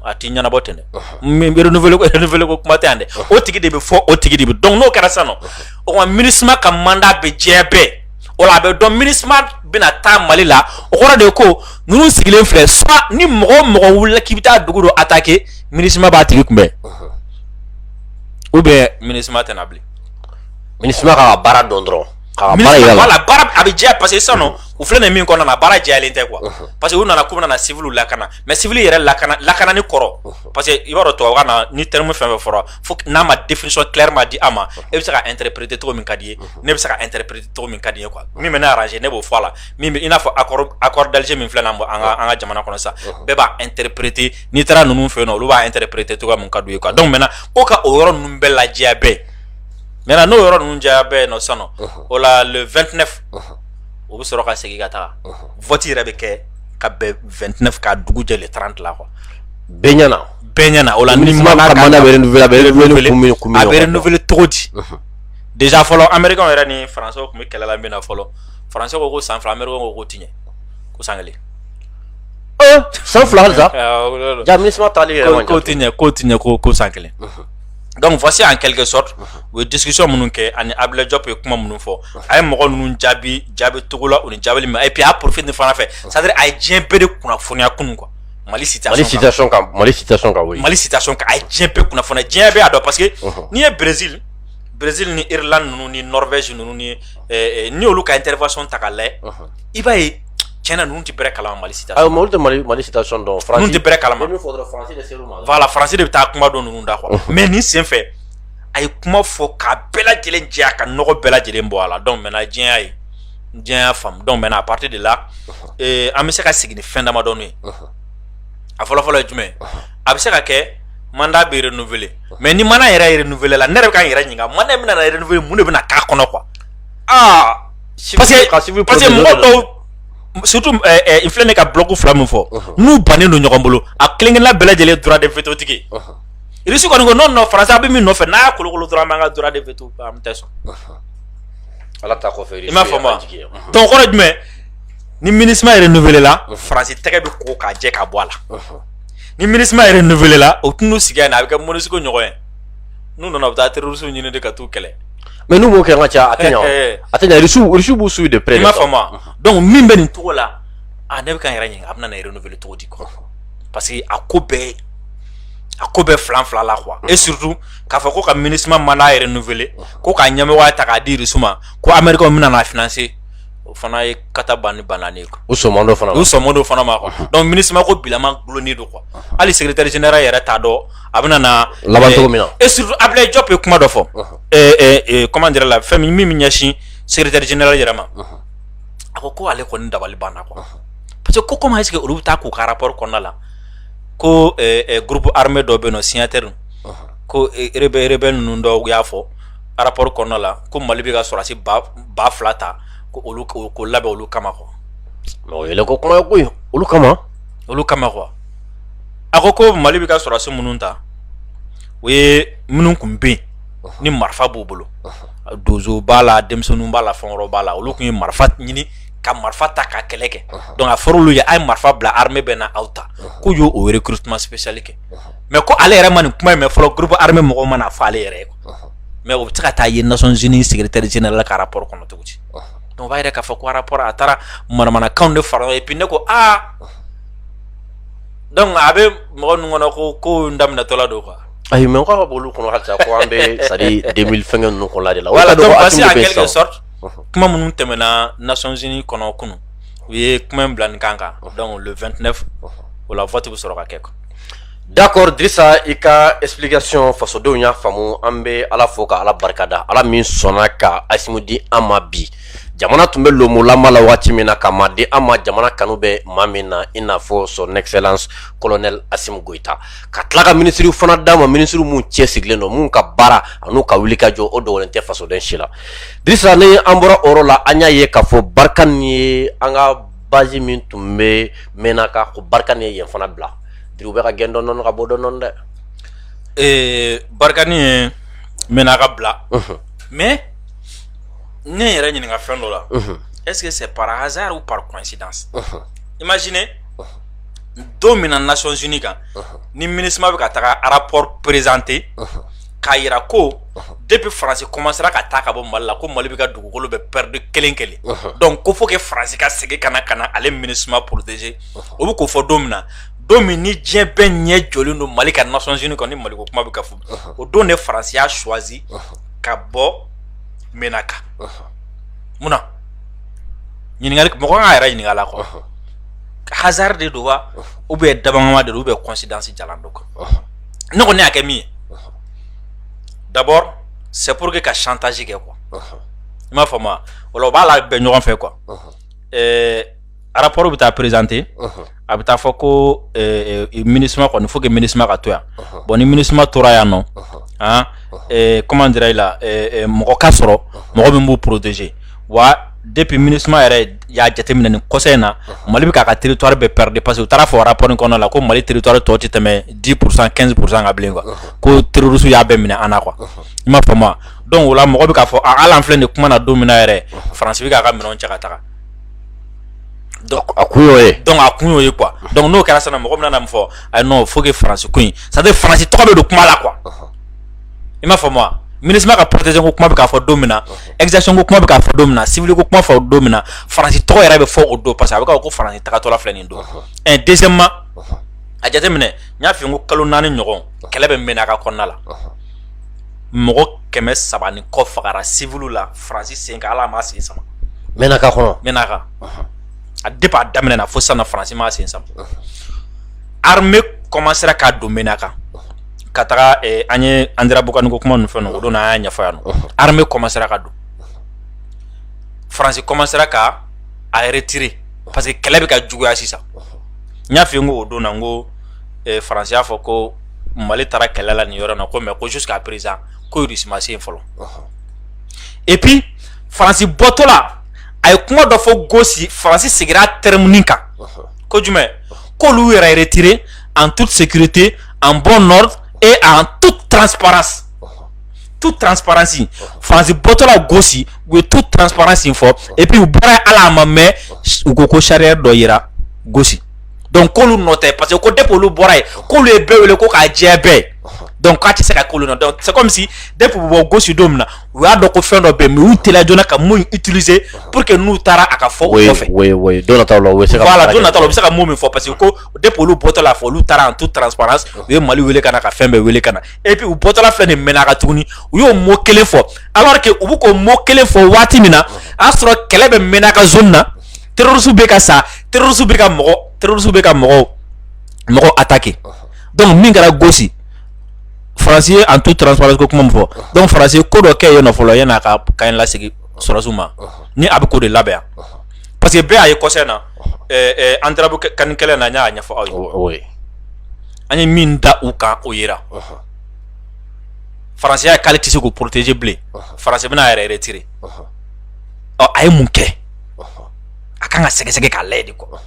a ti ɲɛnabɔ ten dɛ renouveler ko kuma tɛ yan dɛ o tigi de bɛ fɔ o tigi de bɛ donc n'o kɛra sisan nɔ o kuma MINUSMA ka mandat bɛ diɲɛ bɛɛ o la a bɛ dɔn MINUSMA bɛna taa Mali la o kɔrɔ de ko ninnu sigilen filɛ soit ni mɔgɔ o mɔgɔ wulila k'i bɛ taa dugu dɔ attaquer MINUSMA b'a tigi kunbɛn ou bien MINUSMA tɛna bilen MINUSMA ka baara dɔn dɔrɔn voilà baara a bɛ diya parce que sisan nɔ u filɛ nin min kɔnɔna na baara diyalen tɛ quoi parce que u nana k'u bɛna civil lakana mais civil yɛrɛ lakanani kɔrɔ parce que i b'a dɔn tubabukan na ni terme fɛn fɛn fɔra fo n'a ma définition clairement di a ma e bɛ se ka interpréter cogo min ka di ye ne bɛ se ka interpréter cogo min ka di ye quoi min bɛ ne arranger ne b'o fɔ a la min bɛ i n'a fɔ accord d'Alger min filɛ nin ye an ka jamana kɔnɔ sisan bɛɛ b'a interpréter n'i taara ninnu fɛ yen nɔ olu b'a interpréter cogo min ka d'u ye quoi donc maintenant ko ka o yɔrɔ ninnu bɛɛ lajɛ bɛɛ maintenant n'o yɔrɔ ninnu jɛya bɛɛ nɔ sisan nɔ o la le 29 o bɛ sɔrɔ ka segin ka taga vote yɛrɛ bɛ kɛ ka bɛn 29 ka dugu jɛ le 30 la quoi bɛɛ ɲɛna o la ni MINUSMA ka mandat bɛ renouveler a bɛ renouveler cogo di déjà fɔlɔ américain yɛrɛ ni français tun bɛ kɛlɛ la min na fɔlɔ français ko san 2 américain ko k'o ti ɲɛ ko san 1 san 2 halisa ja MINUSMA taali yɛrɛ man ca k'o ti ɲɛ ko san 1 donc voici en quelque sorte u ye discussion minnu kɛ ani Ablaye Diop ye kuma minnu fɔ a ye mɔgɔ ninnu jaabi togo la u ni jaabili min et puis a y'a profite nin fana fɛ c'est à dire a ye diɲɛ bɛɛ de kunnafoniya kunun quoi Mali situation kan oui Mali situation kan a ye diɲɛ bɛɛ kunnafoniya diɲɛ bɛɛ y'a dɔn parce que n'i ye Brésil ni Irlande ninnu ni Norvège ninnu ni ni olu ka intervention ta k'a lajɛ i b'a ye tiɲɛna ninnu tɛ bɛrɛ kalama Mali situation olu tɛ Mali situation dɔn ninnu tɛ bɛrɛ kalama voilà français de bɛ taa kuma dɔn ninnu da quoi mais nin sen fɛ a ye kuma fɔ k'a bɛɛ lajɛlen jɛya ka nɔgɔ bɛɛ lajɛlen bɔ a la donc maintenant diɲɛ y'a ye diɲɛ y'a faamu donc maintenant à partir de là an bɛ se ka segin ni fɛn damadɔni ye a fɔlɔ-fɔlɔ ye jumɛn a bɛ se ka kɛ mandat bɛ renouveler mais ni mandat yɛrɛ renouveler la ne yɛrɛ bɛ ka n yɛrɛ ɲininka mandat min bɛna renouveler mun de bɛna k'a kɔnɔ quoi parce que mɔgɔ dɔw surtout il filɛ ne ka bloc 2 min fɔ n'u bannen don ɲɔgɔn bolo a kelen-kelenna bɛɛ lajɛlen droit de veto tigi Russie kɔni ko non français a bɛ min nɔfɛ n'a y'a kolokolo dɔrɔn an b'an ka droit de veto an tɛ sɔn ala ta kɔfɛ i m'a faamu wa donc kɔrɔ jumɛn ni MINUSMA renouveler la France tɛgɛ bɛ ko k'a jɛ ka bɔ a la ni MINUSMA renouveler la o tun n'u sigi yan a bɛ kɛ MONUSCO ɲɔgɔn ye n'u nana u bɛ taa terroristes ɲini de ka t'u kɛlɛ mais n'u m'o kɛ n ka ca a tɛ ɲa Russie b'u suivre de près i m'a faamu wa donc min bɛ nin cogo la ne bɛ ka n yɛrɛ ɲininka a bɛna na renouveler cogo di quoi parce que a ko bɛɛ filan la quoi et surtout k'a fɔ ko ka MINUSMA mandat renouveler ko ka ɲɛmɔgɔya ta k'a di Russie ma ko américain bɛna na financer o fana ye kata banani ye quoi u sɔnman dɔ fana ma quoi donc MINUSMA ko bilama gulonnen don quoi hali secrétaire général yɛrɛ t'a dɔn a bɛna na laban cogo min na et surtout Ablaye Diop ye kuma dɔ fɔ comment dire la fɛn min bɛ ɲɛsin secrétaire général yɛrɛ ma a ko ale kɔni dabali banna quoi parce que ko comment est-ce que olu bɛ taa k'u ka rapport kɔnɔna la ko groupe armé dɔ bɛ yen nɔ signataire ko rebelle ninnu dɔw y'a fɔ rapport kɔnɔna la ko Mali bɛ ka sɔrɔdasi ba 2 ta ko olu ko labɛn olu kama quoi mais o yɛlɛ ko kuma ye koyi olu kama quoi a ko Mali bɛ ka sɔrɔdasi minnu ta o ye minnu kun bɛ yen ni marifa b'u bolo dozo b'a la denmisɛnninw b'a la fɛn wɛrɛw b'a la olu kun ye marifa ɲini ka marifa ta ka kɛlɛ kɛ donc a fɔra olu ye a ye marifa bila armée bɛ na aw ta k'u y'o recrutement spécial kɛ mais ko ale yɛrɛ ma nin kuma in mɛn fɔlɔ groupe armé mɔgɔw ma na fɔ ale yɛrɛ ye mais o bɛ se ka taa ye Nations Unies secrétaire général ka rapport kɔnɔ cogo di donc o b'a yɛrɛ k'a fɔ ko rapport a taara manamanakanw de fara et puis ne ko donc a bɛ mɔgɔ ninnu kɔnɔ ko in daminɛtɔla don quoi ayi mais ko ka bɔ olu kɔnɔ halisa ko an bɛ c'est à dire 2000 fɛngɛ ninnu kɔnɔla de la voilà donc parce que en quelque sorte kuma minnu tɛmɛna Nations Unies kɔnɔ kunun u ye kuma in bila nin kan donc le 29 o la vote bɛ sɔrɔ ka kɛ quoi D'accord, Drissa, i ka explication fasodenw y'a faamu an bɛ ala fo ka ala barikada ala min sɔnna ka Asimu di an ma bi jamana tun bɛ lomulama la waati min na ka ma di an ma jamana kanu bɛ maa min na i n'a fɔ son excellence colonel Asimu Goyita ka tila ka minisiriw fana d'a ma minisiriw mun cɛsirilen don mun ka baara an'u ka wuli ka jɔ o dogolen tɛ fasoden si la Drissa ni an bɔra o yɔrɔ la an y'a ye k'a fɔ Barkani ye an ka base min tun bɛ Menaka ko Barkani ye yen fana bila Diriw bɛ ka gɛn dɔɔni ka bɔ dɔɔni dɛ Barkani ye Menaka bila mais ne yɛrɛ ɲininka fɛn dɔ la est-ce que c'est par hasard ou par coïncidence imaginez don min na Nations Unies kan ni MINUSMA bɛ ka taga rapport présenter k'a yira ko depuis France commencera ka taa ka bɔ Mali la ko Mali bɛ ka dugukolo bɛ perdre kelen kelen donc ko faut que France ka segin ka na ale MINUSMA protéger o bɛ k'o fɔ don min na don min ni diɲɛ bɛɛ ɲɛ jɔlen don Mali ka Nations Unies kan ni Mali ko kuma bɛ ka fɔ o don de France y'a choisi ka bɔ Menaka munna ɲininkali mɔgɔ kan ka yɛrɛ ɲininka la quoi hasard de don wa ou bien dabangama de don ou bien coïncidence jalan don quoi ne kɔni y'a kɛ min ye d'abord c'est pour que ka chantage kɛ quoi i m'a faamu o la o b'a la bɛn ɲɔgɔn fɛ quoi rapport bɛ taa présenter a bɛ taa fɔ ko MINUSMA kɔni faut que MINUSMA ka to yan bon ni MINUSMA tora yan nɔ comment dirais-je la mɔgɔ ka sɔrɔ mɔgɔ min b'u protéger wa depuis MINUSMA yɛrɛ y'a jateminɛ nin kɔsa in na Mali bɛ k'a ka territoire bɛɛ perdre parce que u taara fɔ rapport in kɔnɔna la ko Mali territoire tɔ tɛ tɛmɛ 10% 15% kan bilen quoi ko terroristes y'a bɛɛ minɛ an na quoi i m'a faamu donc o la mɔgɔ bɛ k'a fɔ hali an filɛ nin kuma na don min na yɛrɛ France bɛ k'a ka minɛnw cɛ ka taga donc a kun y'o ye donc a kun y'o ye quoi donc n'o kɛra sisan mɔgɔ bɛna na min fɔ ayi non faut que France ko in c'est à dire France tɔgɔ bɛ don kuma la quoi i m'a faamu MINUSMA ka protéger ko kuma bɛ k'a fɔ don min na exaction ko kuma bɛ k'a fɔ don min na civil ko kuma fɔ don min na France tɔgɔ yɛrɛ bɛ fɔ o don parce que a bɛ k'a fɔ ko France tagatɔla filɛ nin don deuxièmement a jateminɛ n y'a f'i ye ko kalo 4 ɲɔgɔn kɛlɛ bɛ Menaka kɔnɔna la mɔgɔ 300 ni kɔ fagara civil la France sen kan ala ma sen sama Menaka kɔnɔ Menaka a depuis a daminɛ na fo sisan na France ma sen sama armée commencera ka don Menaka ka taga an ye Andira Bukani ko kuma ninnu fɛn o don an y'a ɲɛfɔ yan nɔ armée commencera ka don France commencera ka a retirer parce que kɛlɛ bɛ ka juguya sisan n y'a f'i ye n ko o don na n ko France y'a fɔ ko Mali taara kɛlɛ la nin yɔrɔ in na ko mais ko jusqu'à présent ko Russie ma se yen fɔlɔ et puis France bɔtɔ la a ye kuma dɔ fɔ Gossi France segira terme min kan ko jumɛn k'olu yɛrɛ retirer en toute sécurité en bon ordre et en toute transparence toute transparence France bɔtɔ la Gossi u ye toute transparence in fɔ et puis u bɔra ala ma mɛ u ko charia dɔ yira Gossi donc k'olu nɔ tɛ parce que ko depuis olu bɔra yen k'olu ye bɛɛ wele ko k'a jɛ bɛɛ donc k'a tɛ se ka k'olu nɔ donc c'est comme si depuis u bɔ Gossi don min na u y'a dɔn ko fɛn dɔ bɛ yen mais u teliya joona ka mun utiliser pour que n'u taara a ka fɔ u kɔfɛ oui don nataw la u bɛ se ka voilà don nataw la u bɛ se ka mun min fɔ parce que ko depuis olu bɔtɔ la fɔ olu taara en toute transparence u ye Mali wele ka na ka fɛn bɛɛ wele ka na et puis u bɔtɔ la filɛ nin Menaka tuguni u y'o mot kelen fɔ alors que u bɛ k'o mot kelen fɔ waati min na a y'a sɔrɔ kɛlɛ bɛ Menaka zone na terroristes bɛ ka sa terroristes bɛ ka mɔgɔw attaquer donc min kɛra Gossi France ye en toute transparence ko kuma min fɔ donc France ye ko dɔ kɛ yen nɔ fɔlɔ yan'a ka kan in lasegin sɔrɔsiw ma ni a bɛ k'o de labɛn parce que bɛɛ y'a ye kɔsɛ in na Andira Bukani kɛlɛ na n y'a ɲɛfɔ aw ye an ye min da u kan o yera France y'a ye k'ale tɛ se k'o protéger bilen France bɛna a yɛrɛ retirer a ye mun kɛ a kan ka sɛgɛsɛgɛ k'a lajɛ de quoi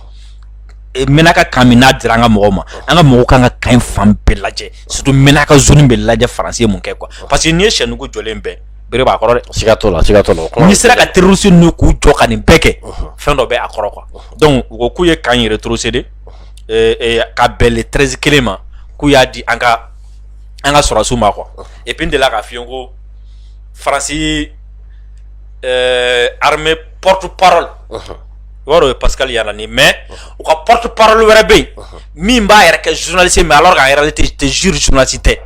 Menaka kan min n'a dira an ka mɔgɔw ma an ka mɔgɔw kan ka kan in fan bɛɛ lajɛ surtout Menaka zone bɛ lajɛ France ye mun kɛ quoi parce que n'i ye sɛnugu jɔlen bɛɛ bere b'a kɔrɔ dɛ siga t'o la n'i sera ka terroristes n'u k'u jɔ ka nin bɛɛ kɛ fɛn dɔ bɛ a kɔrɔ quoi donc u ko k'u ye kan in retrocéder ka bɛn le 13 kelen ma k'u y'a di an ka sɔrɔsiw ma quoi et puis n delila k'a f'i ye ko France armée porte-parole waro Pascal Yanani mais u ka porte-parole wɛrɛ bɛ yen min b'a yɛrɛ kɛ journaliste mais alors qu'en réalité tɛ journaliste tɛ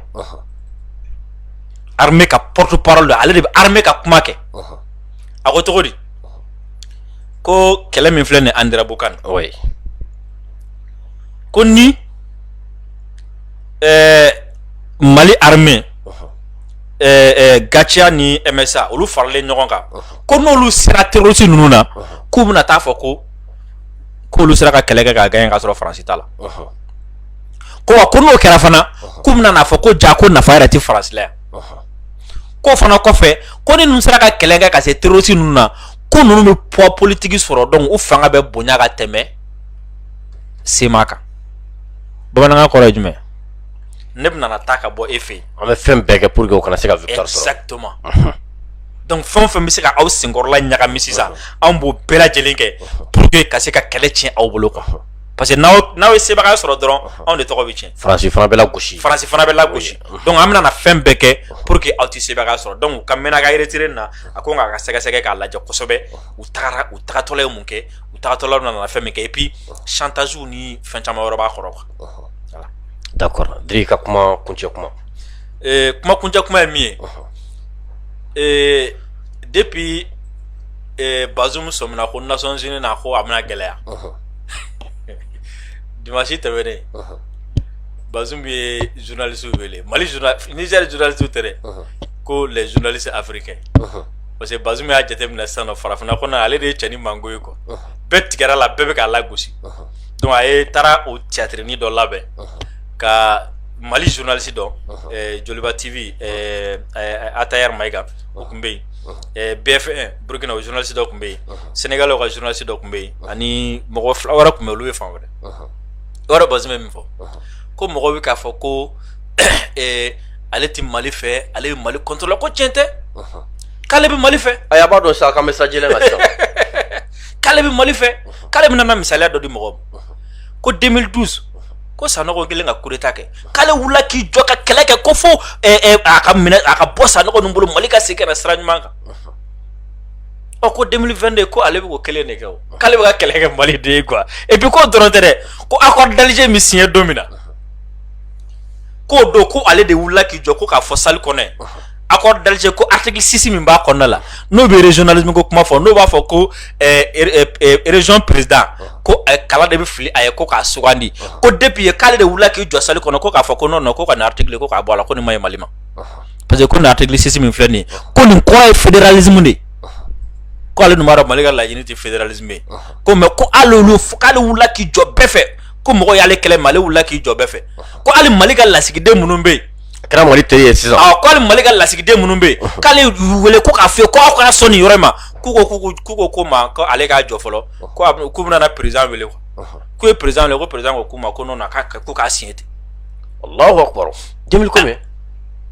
armée ka porte-parole don ale de bɛ armée ka kuma kɛ a ko cogo di ko kɛlɛ min filɛ nin Andira Bukani oui ko ni Mali armée Gacha ni MSA olu faralen ɲɔgɔn kan ko n'olu sera terroriste ninnu na k'u bɛna taa fɔ ko k'olu sera ka kɛlɛ kɛ ka gagner ka sɔrɔ Faransi t'a la ko n'o kɛra fana k'u bɛna n'a fɔ ko ja ko nafa yɛrɛ tɛ Faransi la yan ko fana kɔfɛ ko ni ninnu sera ka kɛlɛ kɛ ka se terroriste ninnu na ko ninnu bɛ poids politique sɔrɔ donc u fanga bɛ bonya ka tɛmɛ sema kan bamanankan kɔrɔ ye jumɛn ne bɛna taa ka bɔ e fɛ yen an bɛ fɛn bɛɛ kɛ pour que o kana se ka victoire sɔrɔ exactement donc fɛn o fɛn bɛ se ka aw senkɔrɔla ɲagami sisan anw b'o bɛɛ lajɛlen kɛ pour que ka se ka kɛlɛ tiɲɛ aw bolo quoi parce que n'aw ye sebaga sɔrɔ dɔrɔn anw de tɔgɔ bɛ tiɲɛ Faransi fana bɛ lagosi donc an bɛna na fɛn bɛɛ kɛ pour que aw tɛ sebaga sɔrɔ donc ka mɛnna ka retiré na a ko nka ka sɛgɛsɛgɛ k'a lajɛ kosɛbɛ u tagatɔla ye mun kɛ u tagatɔla nana fɛn min kɛ et puis chantage ni fɛn caman wɛrɛ b'a kɔrɔ quoi d'accord Diri ka kuma kuncɛ kuma kuma kuncɛ kuma ye min ye depuis Bazoum sɔmina ko Nations Unies na ko a bɛna gɛlɛya dimanche tɛmɛnen Bazoum ye journalistes wele Niger journalistes tɛ dɛ ko les journalistes africains parce que Bazoum y'a jateminɛ sisan nɔ farafinna kɔnɔ ale de ye cɛ ni mango ye quoi bɛɛ tigɛra la bɛɛ bɛ k'a lagosi donc a ye taara o théâtre-ni dɔ labɛn ka Mali journaliste dɔ Joliba TV Atayer Maïga o tun bɛ yen BF1 Burkina o journaliste dɔ tun bɛ yen Sénégal ka journaliste dɔ tun bɛ yen ani mɔgɔ fila wɛrɛ tun bɛ olu ye fan wɛrɛ o yɛrɛ Bazoum ye min fɔ ko mɔgɔw bɛ k'a fɔ ko ale tɛ Mali fɛ ale bɛ Mali contrôler ko tiɲɛ tɛ k'ale bɛ Mali fɛ a b'a dɔn sa k'an bɛ sajɛlen na sisan k'ale bɛ Mali fɛ k'ale bɛna na misaliya dɔ di mɔgɔw ma ko 2012 ko Sanogo kelen ka coup d'état kɛ k'ale wulila k'i jɔ ka kɛlɛ kɛ ko fo a ka bɔ Sanogo ninnu bolo Mali ka segin ka na sira ɲuman kan ko 2022 ko ale bɛ k'o kelen de kɛ o k'ale bɛ ka kɛlɛ kɛ Mali de ye quoi et puis k'o dɔrɔn tɛ dɛ ko accord d'Alger min signé don min na k'o don ko ale de wulila k'i jɔ ko k'a fɔ salle kɔnɔ yen accord d'Alger ko article 6 min b'a kɔnɔna la n'o bɛ régionalisme ko kuma fɔ n'o b'a fɔ ko région président ko kala de bɛ fili a ye ko k'a sugandi ko depuis ye k'ale de wulila k'i jɔ salle kɔnɔ ko k'a fɔ ko non ko ka nin article ko k'a bɔ a la ko nin ma ɲi Mali ma parce que ko nin article 6 min filɛ nin ye ko nin kɔrɔ ye fédéralisme de ko ale dun b'a dɔn Mali ka laɲini tɛ fédéralisme ye ko mais ko hali olu k'ale wulila k'i jɔ bɛɛ fɛ ko mɔgɔ y'ale kɛlɛ mais ale wulila k'i jɔ bɛɛ fɛ ko hali Mali ka lasigiden minnu bɛ yen kɛra Mali teri ye sisan ko hali Mali ka lasigiden minnu bɛ yen k'ale wele ko k'a fɔ ko aw kana sɔn nin yɔrɔ in ma k'u ko ma ko ale k'a jɔ fɔlɔ k'u bɛna na président wele quoi k'u ye président wele ko président ko k'u ma ko non ko k'a signé ten Allahu akbar 2000 combien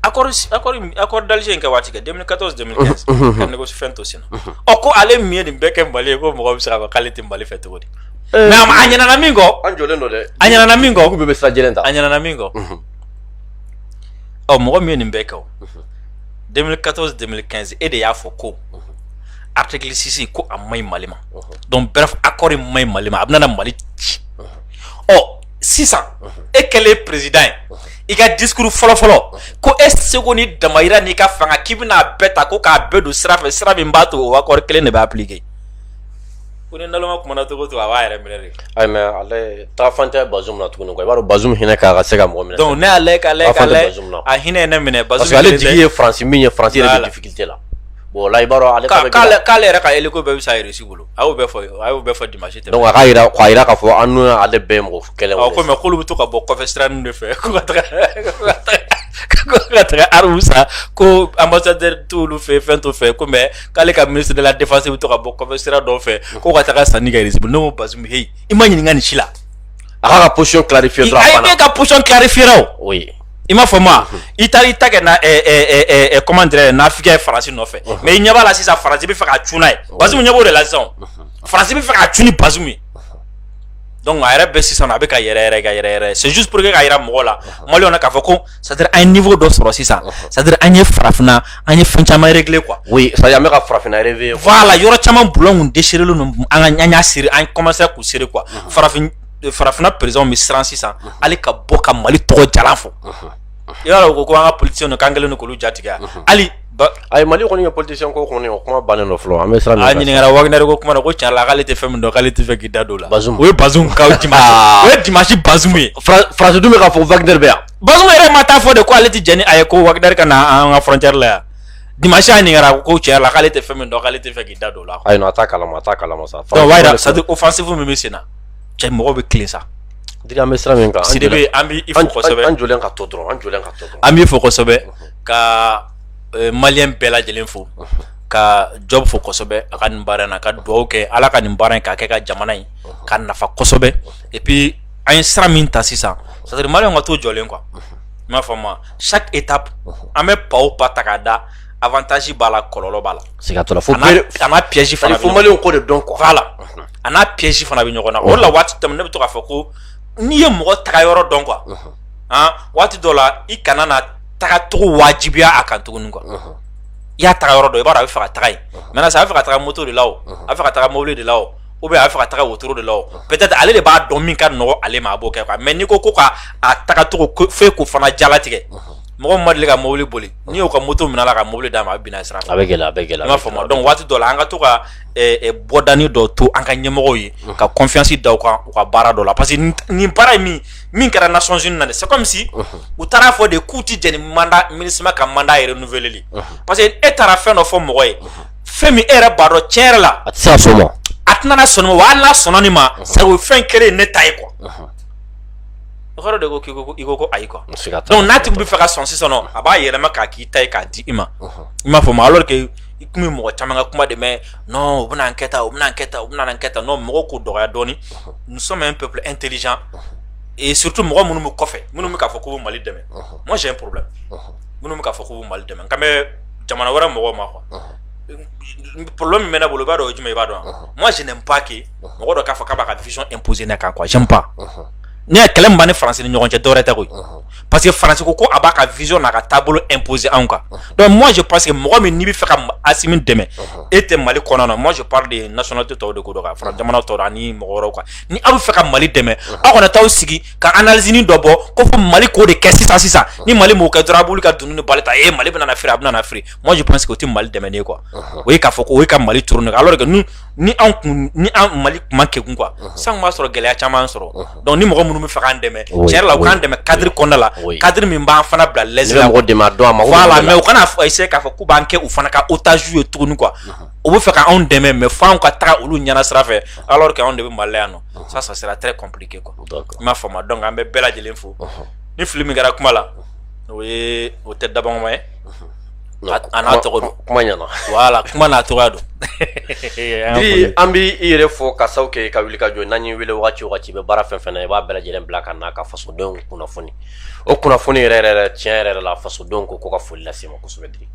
accord d'Alger in kɛ waati kɛ 2014 2015 ka négocier fɛn to sen na ko ale min ye nin bɛɛ kɛ Mali ye ko mɔgɔ bɛ se k'a fɔ k'ale tɛ Mali fɛ cogo di mais a ɲinɛna min kɔ an jɔlen don dɛ a ɲinɛna min kɔ k'u bɛɛ bɛ sajɛlen ta a ɲinɛna min kɔ mɔgɔ min ye nin bɛɛ kɛ o 2014 2015 e de y'a fɔ ko article 6 ko a man ɲi Mali ma donc bref accord in man ɲi Mali ma a bɛna na Mali ci sisan e kɛlen président ye i ka discours fɔlɔ ko e seko ni damayira n'i ka fanga k'i bɛna bɛɛ ta ko k'a bɛɛ don sira fɛ sira min b'a to o accord kelen de bɛ appliquer ko ni Naloma kumana cogo o cogo a b'a yɛrɛ minɛ de ayi mais ale tagafan tɛ Bazoum na tuguni quoi i b'a dɔn Bazoum hinɛ ka se ka mɔgɔ minɛ donc ne y'a lajɛ k'a lajɛ a hinɛ ye ne minɛ Bazoum parce que ale jigi ye Faransi min ye Faransi yɛrɛ bɛ difficulté la bon là i b'a dɔn ale k'ale yɛrɛ ka hélico bɛɛ bɛ sa Russie bolo a y'o bɛɛ fɔ dimanche tɛmɛnen donc a k'a yira k'a fɔ an n'u ale bɛɛ ye mɔgɔ kɛlɛ ko mais k'olu bɛ to ka bɔ kɔfɛ sira ninnu de fɛ ko ka taga arme san ko ambassadeur t'olu fɛ fɛn t'o fɛ ko mais k'ale ka ministre de la défense bɛ to ka bɔ kɔfɛ sira dɔw fɛ ko ka taga sanni kɛ Russie bolo ne ko Bazoum hey i ma ɲininka nin si la a k'a ka position clarifier dɔrɔn a banna a ye ka position clarifier o oui i m'a fɔ ma i taara i ta kɛ na comment dirais n'Africain ye Faransi nɔfɛ mais i ɲɛ b'a la sisan Faransi bɛ fɛ ka cun n'a ye Bazoum ɲɛ b'o de la sisan Faransi bɛ fɛ ka cun ni Bazoum ye donc a yɛrɛ bɛ sisan a bɛ ka yɛrɛ c'est juste pour que ka yira mɔgɔw la Maliyɛnw na k'a fɔ ko c'est à dire an ye niveau dɔ sɔrɔ sisan c'est à dire an ye farafinna an ye fɛn caman régler quoi oui c'est à dire an bɛ ka farafinna réveiller voilà yɔrɔ caman bulon déchiré don an y'a siri an commencé k'u siri quoi farafinna président bɛ siran sisan ale ka bɔ ka Mali tɔgɔ jalan fɔ i b'a dɔn ko an ka politiciens k'an kɛlen don k'olu jatigɛ hali ayi Mali kɔni ye politicien ko kɔni o kuma bannen dɔ fɔlɔ an bɛ siran a ɲininkara Wagner ko kuma na ko tiɲɛ la k'ale tɛ fɛn min dɔn k'ale tɛ fɛ k'i da don o la Bazoum o ye Bazoum ka dimanche o ye dimanche Bazoum ye France dun bɛ k'a fɔ Wagner bɛ yan Bazum yɛrɛ ma taa fɔ de ko ale tɛ jɛni a ye ko Wagner ka na an ka frontière la yan dimanche a ɲininkara ko tiɲɛ la k'ale tɛ fɛn min dɔn k'ale tɛ fɛ k'i da don o la ayi non a t'a kalama sa donc o b'a yira c'est à dire offensive min bɛ sen na cɛ mɔgɔw bɛ tilen sa diri an bɛ sira min kan Sidibe an b'i fo kosɛbɛ an jɔlen ka to dɔrɔn an b'i fo kosɛbɛ ka maliyɛn bɛɛ lajɛlen fo ka job fo kosɛbɛ a ka nin baara in na ka dugawu kɛ ala ka nin baara in k'a kɛ ka jamana in ka nafa kosɛbɛ et puis an ye sira min ta sisan c'est à dire maliyɛnw ka to jɔlen quoi i m'a faamu chaque étape an bɛ pas o pas ta k'a da avantage b'a la kɔlɔlɔ b'a la siga t'o la fo a n'a piège fana fo maliyɛnw ko de dɔn quoi voilà a n'a piège fana bɛ ɲɔgɔn na o de la waati tɛmɛ ne bɛ to k'a fɔ ko n'i ye mɔgɔ taga yɔrɔ dɔn quoi waati dɔ la i kana na taga cogo wajibiya a kan tuguni quoi i y'a taga yɔrɔ dɔn i b'a dɔn a bɛ fɛ ka taga yen maintenant ça a bɛ fɛ ka taga moto de la o a bɛ fɛ ka taga mobili de la o ou bien a bɛ fɛ ka taga wotoro de la o peut-être ale de b'a dɔn min ka nɔgɔ ale ma a b'o kɛ quoi mais n'i ko ko ka a taga cogo f'e k'o fana jalatigɛ mɔgɔ ma deli ka mobili boli n'i y'o ka moto minɛ a la ka mobili d'a ma a bɛ binna sira fɛ a bɛ gɛlɛya i m'a faamu donc waati dɔ la an ka to ka bɔdani dɔ to an ka ɲɛmɔgɔw ye ka confiance da u kan u ka baara dɔ la parce que nin baara ye min kɛra Nations Unies na de c'est comme si u taara fɔ de k'u tɛ jɛn ni mandat MINUSMA ka mandat renouveleli parce que e taara fɛn dɔ fɔ mɔgɔ ye fɛn min e yɛrɛ b'a dɔn tiɲɛ yɛrɛ la a tɛ se ka sɔn o ma a tɛna na sɔn o ma wa hali n'a sɔnna nin ma c'est o fɛn kelen ne ta ye quoi o kɔrɔ de ko i ko ko ayi quoi donc n'a tigi bɛ fɛ ka sɔn sisan nɔ a b'a yɛlɛma k'a k'i ta ye k'a di i ma i m'a faamu alors que i kun bɛ mɔgɔ caman ka kuma de mɛn non u bɛna n kɛ tan u bɛna n kɛ tan u bɛna n kɛ tan non mɔgɔw k'o dɔgɔya dɔɔni nous sommes un peuple intelligent et surtout mɔgɔ minnu bɛ kɔfɛ minnu bɛ k'a fɔ k'u bɛ Mali dɛmɛ moi j'ai un problème minnu bɛ k'a fɔ k'u bɛ Mali dɛmɛ n kan bɛ jamana wɛrɛ mɔgɔw ma quoi problème min bɛ ne bolo i b'a dɔn o jumɛn i b'a dɔn moi je n'aime pas que mɔgɔ dɔ k'a fɔ k'a b'a ka vision imposer ne kan quoi j'aime pas ne ye kɛlɛ min b'an ni Faransi ni ɲɔgɔn cɛ dɔwɛrɛ tɛ koyi parce que Faransi ko a b'a ka vision n'a ka taabolo imposer anw kan donc moi je pense que mɔgɔ min n'i bɛ fɛ ka Asimi dɛmɛ e tɛ Mali kɔnɔna na moi je parle de nationalité tɔw de ko dɔn ka fara jamana tɔw ani mɔgɔ wɛrɛw kan ni aw bɛ fɛ ka Mali dɛmɛ aw kana t'aw sigi ka analyse dɔ bɔ ko fo Mali k'o de kɛ sisan ni Mali m'o kɛ dɔrɔn a b'olu ka dunun ni bali ta Mali bɛ na feere a bɛ na feere moi je pense que o tɛ Mali dɛmɛ ne quoi o ye k'a fɔ ko o ye ka Mali turu ne alors que ni an Mali kuma kɛkun quoi san b'a sɔrɔ gɛlɛya caman sɔrɔ donc ni mɔgɔ minnu bɛ fɛ k'an dɛmɛ tiɲɛ yɛrɛ la u k'an dɛmɛ cadre kɔnɔna la cadre min b'an fana bila l'aise la voilà mais u kana essayer k'a fɔ k'u b'an kɛ u fana ka otage ye tuguni quoi u bɛ fɛ k'anw dɛmɛ mais f'anw ka taga olu ɲɛna sira fɛ alors que anw de bɛ Mali la yan nɔ ça sera très compliqué quoi i m'a faamu donc an bɛ bɛɛ lajɛlen fo ni fili min kɛra kuma la o tɛ dabɔnma ye a n'a tɔgɔ don kuma ɲɛna voilà kuma n'a tɔgɔya don an b'i yɛrɛ fɔ ka saw kɛ ka wuli ka jɔ n'an y'i wele wagati o wagati i bɛ baara fɛn fɛn na i b'a bɛɛ lajɛlen bila ka n'a ka fasodenw kunnafoni o kunnafoni yɛrɛ tiɲɛ yɛrɛ la fasodenw ko ka foli lase ma kosɛbɛ diri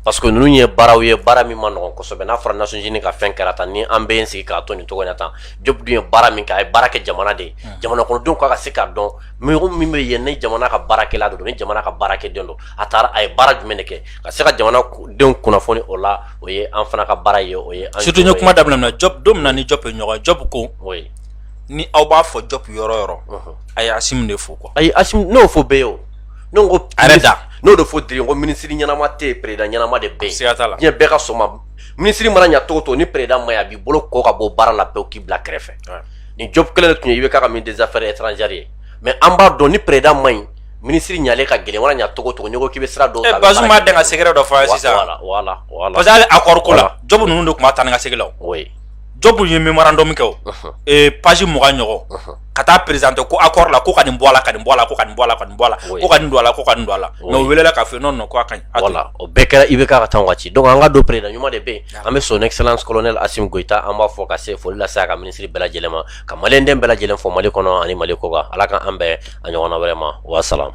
parce que ninnu ye baaraw ye baara min ma nɔgɔn kosɛbɛ n'a fɔra Nations Unies ka fɛn kɛra tan ni an bɛ sigi k'a to nin cogo in na tan Job dun ye baara min kɛ a ye baara kɛ jamana de ye jamana kɔnɔdenw ka se k'a dɔn mɔgɔ min bɛ yen ni jamana ka baarakɛla don ni jamana ka baarakɛden don a ye baara jumɛn de kɛ ka se ka jamanadenw kunnafoni o la o ye an fana ka baara ye o ye surtout n ye kuma daminɛ na Job don min na ni Job ye ɲɔgɔn Job ko ni aw b'a fɔ Job yɔrɔ o yɔrɔ a ye Asimi de fo quoi ayi Asimi n'o fɔ bɛɛ ye o ne ko a da n'o de fɔ diri ko minisiri ɲɛnama tɛ yen président ɲɛnama de bɛ yen siga t'a la diɲɛ bɛɛ ka sɔn ma minisiri mana ɲa cogo o cogo ni président ma ɲi a b'i bolo kɔ ka bɔ baara la pewu k'i bila kɛrɛfɛ ni Job kelen de tun ye i bɛ k'a ka ministre des affaires étrangères ye mais an b'a dɔn ni président ma ɲi minisiri ɲalen ka gɛlɛn wala ɲa cogo o cogo n'i ko k'i bɛ sira dɔw ta Bazoum m'a dɛn ka secret dɔ fɔ sisan voilà parce que ale accord ko la Job ninnu de tun b'a taa ni ka segin la o Job ye memorandum kɛ o page 20 ɲɔgɔn ka taa présenter ko accord la ko ka nin bɔ a la ka nin bɔ a la ko ka nin bɔ a la ka nin bɔ a la ko ka nin don a la ko ka nin don a la mais o welela k'a fɔ non ko a ka ɲi voilà o bɛɛ kɛra IBK ka taa waati donc an ka don président ɲuman de bɛ yen an bɛ son excellence colonel Asimi Goyita an b'a fɔ ka se foli lase a ka ministre bɛɛ lajɛlen ma ka maliyɛnden bɛɛ lajɛlen fɔ Mali kɔnɔ ani Mali kɔ kan Ala k'an bɛn a ɲɔgɔnna wɛrɛ ma wa salam